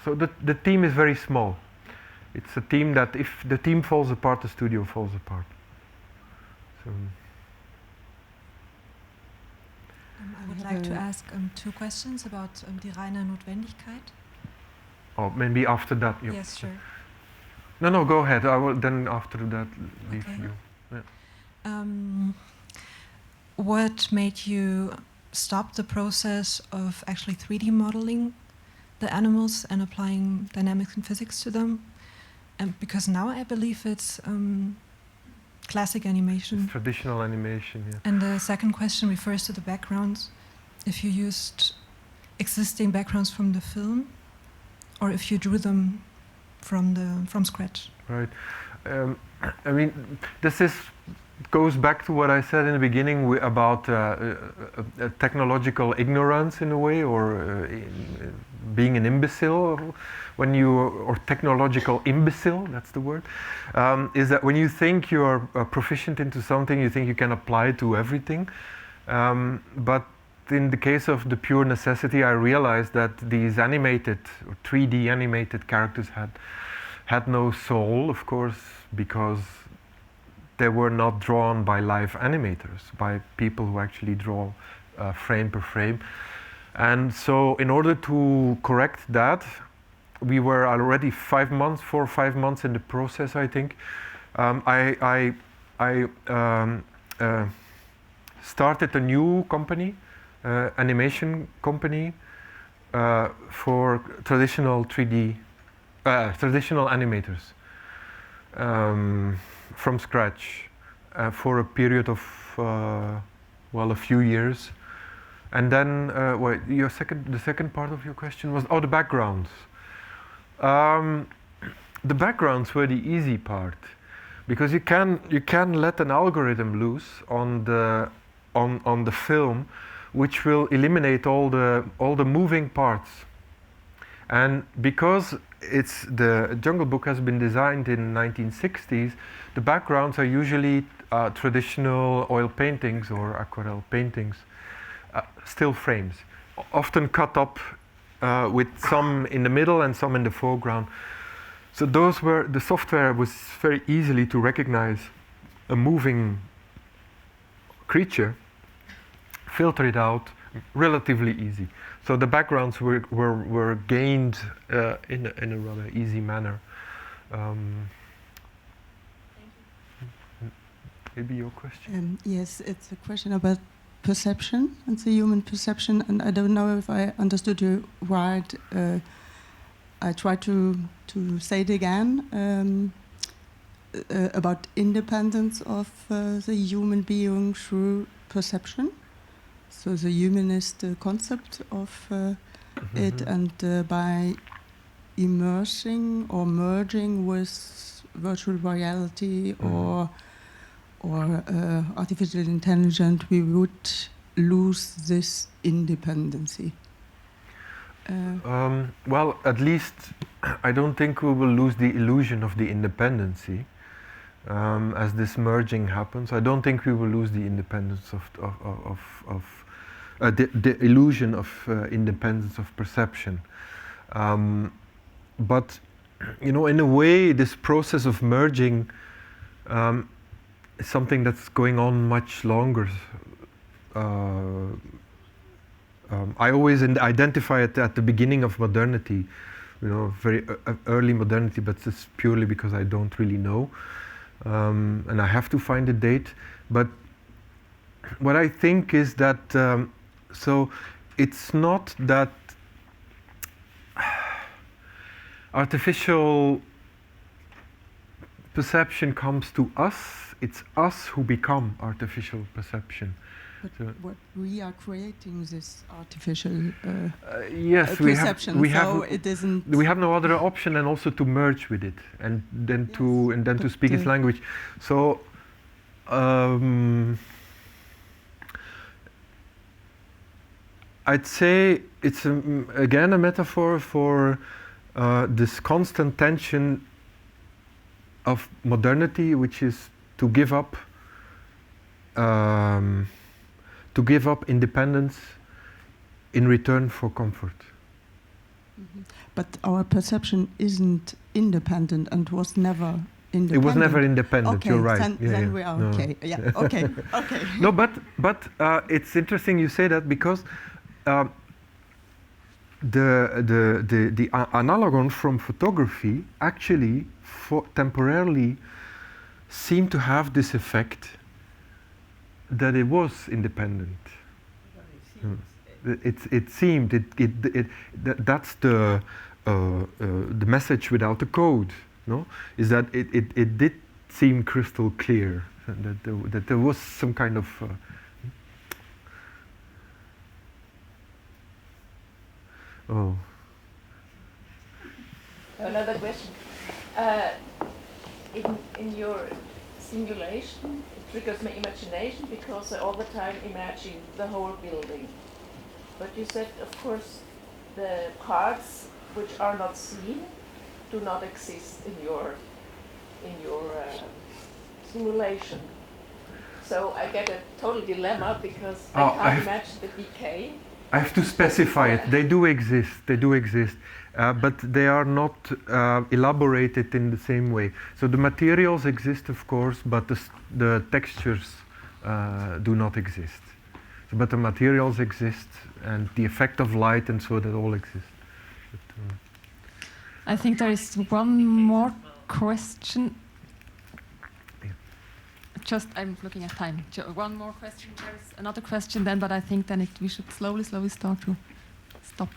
So the team is very small. It's a team that if the team falls apart, the studio falls apart. So. I would like to ask 2 questions about die reine Notwendigkeit. Oh, maybe after that. Yes, sure. No, go ahead. I will then after that leave Okay. you. Yeah. What made you stop the process of actually 3D modeling the animals and applying dynamics and physics to them? And because now I believe it's classic animation. It's traditional animation, yeah. And the second question refers to the backgrounds. If you used existing backgrounds from the film, or if you drew them from scratch. Right. I mean, goes back to what I said in the beginning about technological ignorance in a way, or being an imbecile. Or technological imbecile, that's the word, is that when you think you're proficient into something, you think you can apply it to everything. But in the case of the pure necessity, I realized that these animated, or 3D animated characters had no soul, of course, because they were not drawn by live animators, by people who actually draw frame per frame. And so in order to correct that, we were already 4 or 5 months in the process, I think. I started a new company, animation company, for traditional 3D, traditional animators, from scratch, for a period of, a few years. And then, the second part of your question was, the backgrounds. The backgrounds were the easy part, because you can let an algorithm loose on the film, which will eliminate all the moving parts. And because the Jungle Book has been designed in 1960s, the backgrounds are usually traditional oil paintings or aquarelle paintings, still frames, often cut up with some in the middle and some in the foreground. So the software was very easily to recognize a moving creature, filter it out, relatively easy. So the backgrounds were gained in a rather easy manner. Maybe your question? Yes, it's a question about perception and the human perception, and I don't know if I understood you right. I try to say it again about independence of the human being through perception. So the humanist concept of it, and by immersing or merging with virtual reality or artificial intelligence, we would lose this independency. Well, at least I don't think we will lose the illusion of the independency as this merging happens. I don't think we will lose the independence of the illusion of independence of perception. But in a way, this process of merging is something that's going on much longer. I always identify it at the beginning of modernity, very early modernity, but it's purely because I don't really know, and I have to find a date. But what I think is that, so it's not that artificial perception comes to us, it's us who become artificial perception. But what we are creating this artificial yes, perception. We have no other option, and also to merge with it, and then to speak its language. So I'd say it's again a metaphor for this constant tension of modernity, which is to give up independence in return for comfort. Mm-hmm. But our perception isn't independent and was never independent. It was never independent, okay, you're right. Then we are okay. Yeah, okay, okay. No, but it's interesting you say that, because the analogon from photography actually temporarily seemed to have this effect that it was independent. It seemed that's the message without the code. No, is that it did seem crystal clear that there was some kind of. Oh. Another question. In your simulation, it triggers my imagination because I all the time imagine the whole building. But you said, of course, the parts which are not seen do not exist in your simulation. So I get a total dilemma because I can't imagine the decay. I have to specify it. They do exist. They do exist, but they are not elaborated in the same way. So the materials exist, of course, but the textures do not exist. So, but the materials exist, and the effect of light and so that all exists. But, I think there is one more question. Just, I'm looking at time. One more question. There's another question then, but I think then we should slowly start to stop.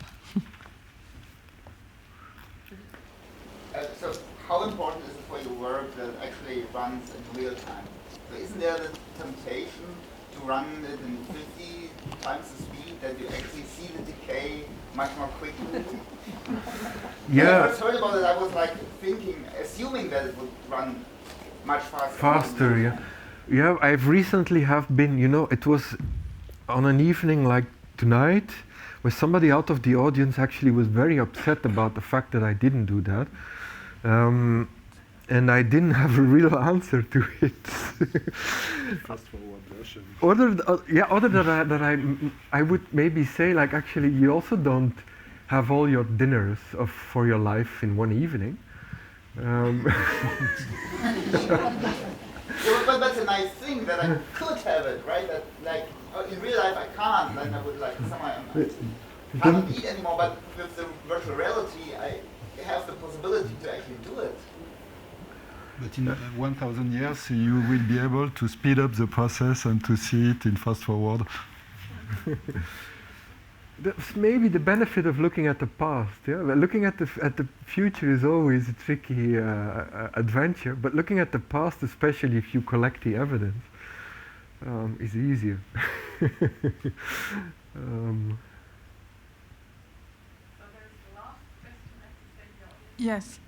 So, how important is it for your work that it actually runs in real time? So, isn't there the temptation to run it in 50 times the speed that you actually see the decay much more quickly? Yeah. When I first heard about it, I was like thinking, assuming that it would run much faster. Faster, yeah. Yeah, I've recently have been, it was on an evening like tonight, where somebody out of the audience actually was very upset about the fact that I didn't do that. And I didn't have a real answer to it. Fast forward version. Other than that I would maybe say, like, actually you also don't have all your dinners for your life in one evening. But that's a nice thing that I could have it, right? That like in real life I can't. Like I would like I can't eat anymore. But with the virtual reality, I have the possibility to actually do it. But in 1,000 years, you will be able to speed up the process and to see it in fast forward. That's maybe the benefit of looking at the past. Yeah, but looking at the future is always a tricky adventure. But looking at the past, especially if you collect the evidence, is easier. Yes.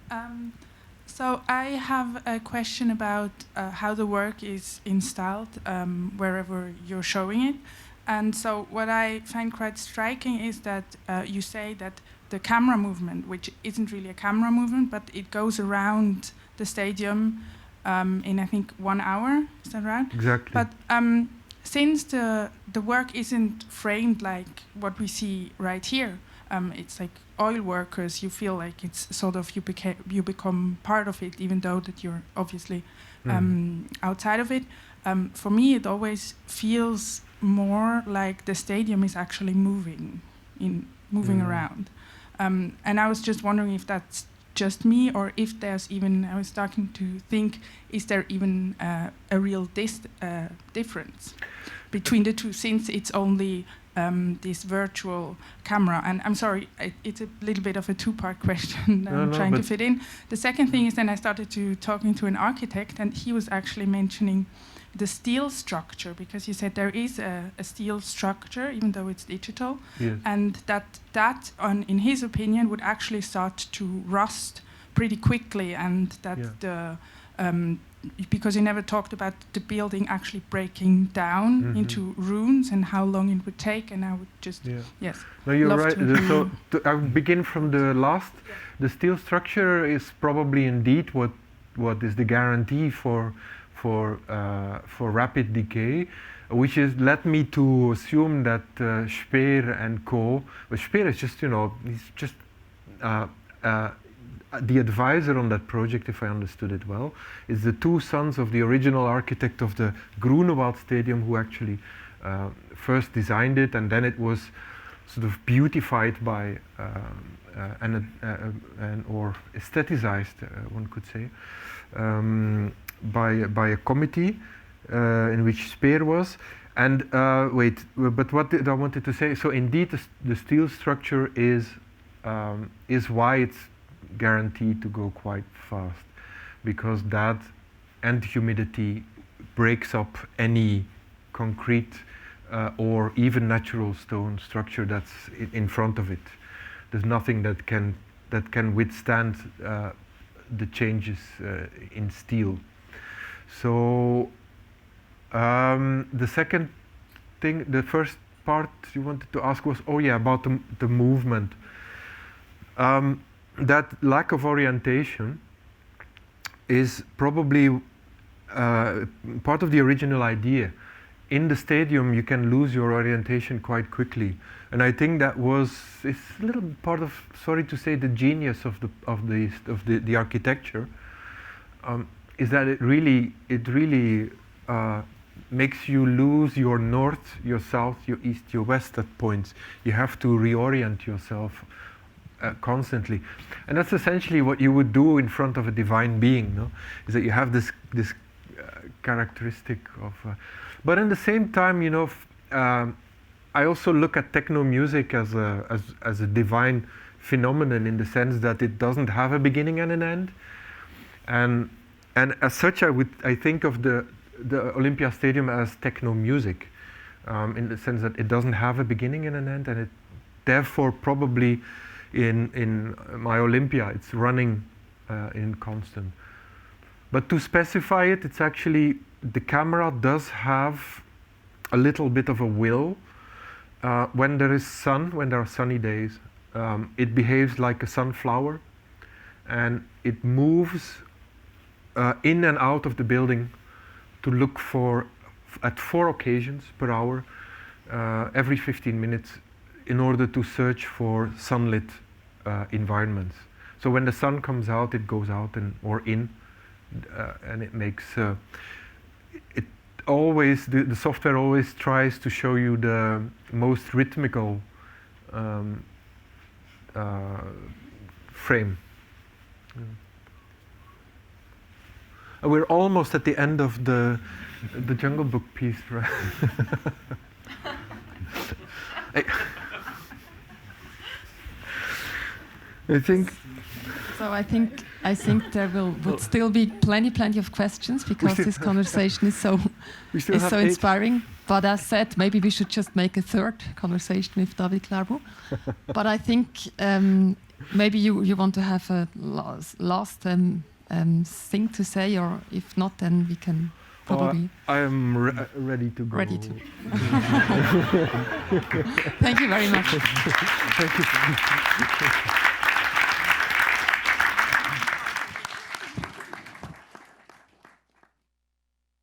So I have a question about how the work is installed wherever you're showing it. And so what I find quite striking is that you say that the camera movement, which isn't really a camera movement, but it goes around the stadium in, I think, 1 hour. Is that right? Exactly. But since the work isn't framed like what we see right here, it's like oil workers, you feel like it's sort of you become part of it, even though that you're obviously outside of it. For me, it always feels more like the stadium is actually moving around. And I was just wondering if that's just me, or if there's even, I was starting to think, is there even a real difference between the two, since it's only this virtual camera? And I'm sorry, it's a little bit of a two-part question that I'm trying to fit in. The second thing is then I started talking to an architect, and he was actually mentioning the steel structure, because you said there is a steel structure, even though it's digital, yes. And that in his opinion, would actually start to rust pretty quickly, and that because he never talked about the building actually breaking down into ruins and how long it would take, and I would just yes. No, you're right. So I would begin from the last. Yeah. The steel structure is probably indeed what is the guarantee for rapid decay, which is led me to assume that Speer and co. Well, Speer is just he's just the advisor on that project, if I understood it well, is the two sons of the original architect of the Grunewald Stadium, who actually first designed it, and then it was sort of beautified by or aestheticized, one could say, by a committee in which Speer was. And wait, but what did I wanted to say? So indeed, the steel structure is why it's guaranteed to go quite fast, because that and humidity breaks up any concrete or even natural stone structure that's in front of it. There's nothing that can withstand the changes in steel. So the second thing, the first part you wanted to ask was, oh yeah, about the movement. That lack of orientation is probably part of the original idea. In the stadium, you can lose your orientation quite quickly, and I think it's a little part of, sorry to say, the genius of the architecture. Is that it really makes you lose your north, your south, your east, your west at points. You have to reorient yourself constantly, and that's essentially what you would do in front of a divine being. No, is that you have this characteristic of, but at the same time, you know, I also look at techno music as a divine phenomenon in the sense that it doesn't have a beginning and an end, and as such, I think of the Olympia Stadium as techno music, in the sense that it doesn't have a beginning and an end, and it therefore probably in my Olympia it's running in constant. But to specify it, it's actually the camera does have a little bit of a will. When there is sun, when there are sunny days, it behaves like a sunflower, and it moves in and out of the building to look for, at 4 occasions per hour, every 15 minutes, in order to search for sunlit environments. So when the sun comes out, it goes out or in, and it makes it always, the software always tries to show you the most rhythmical frame. We're almost at the end of the Jungle Book piece, right? I think. So I think there would still be plenty of questions, because this conversation is so inspiring. But as said, maybe we should just make a third conversation with David Claerbout. But I think maybe you want to have a last thing to say, or if not, then we can probably. I am ready to go. Ready to. Thank you very much. Thank you.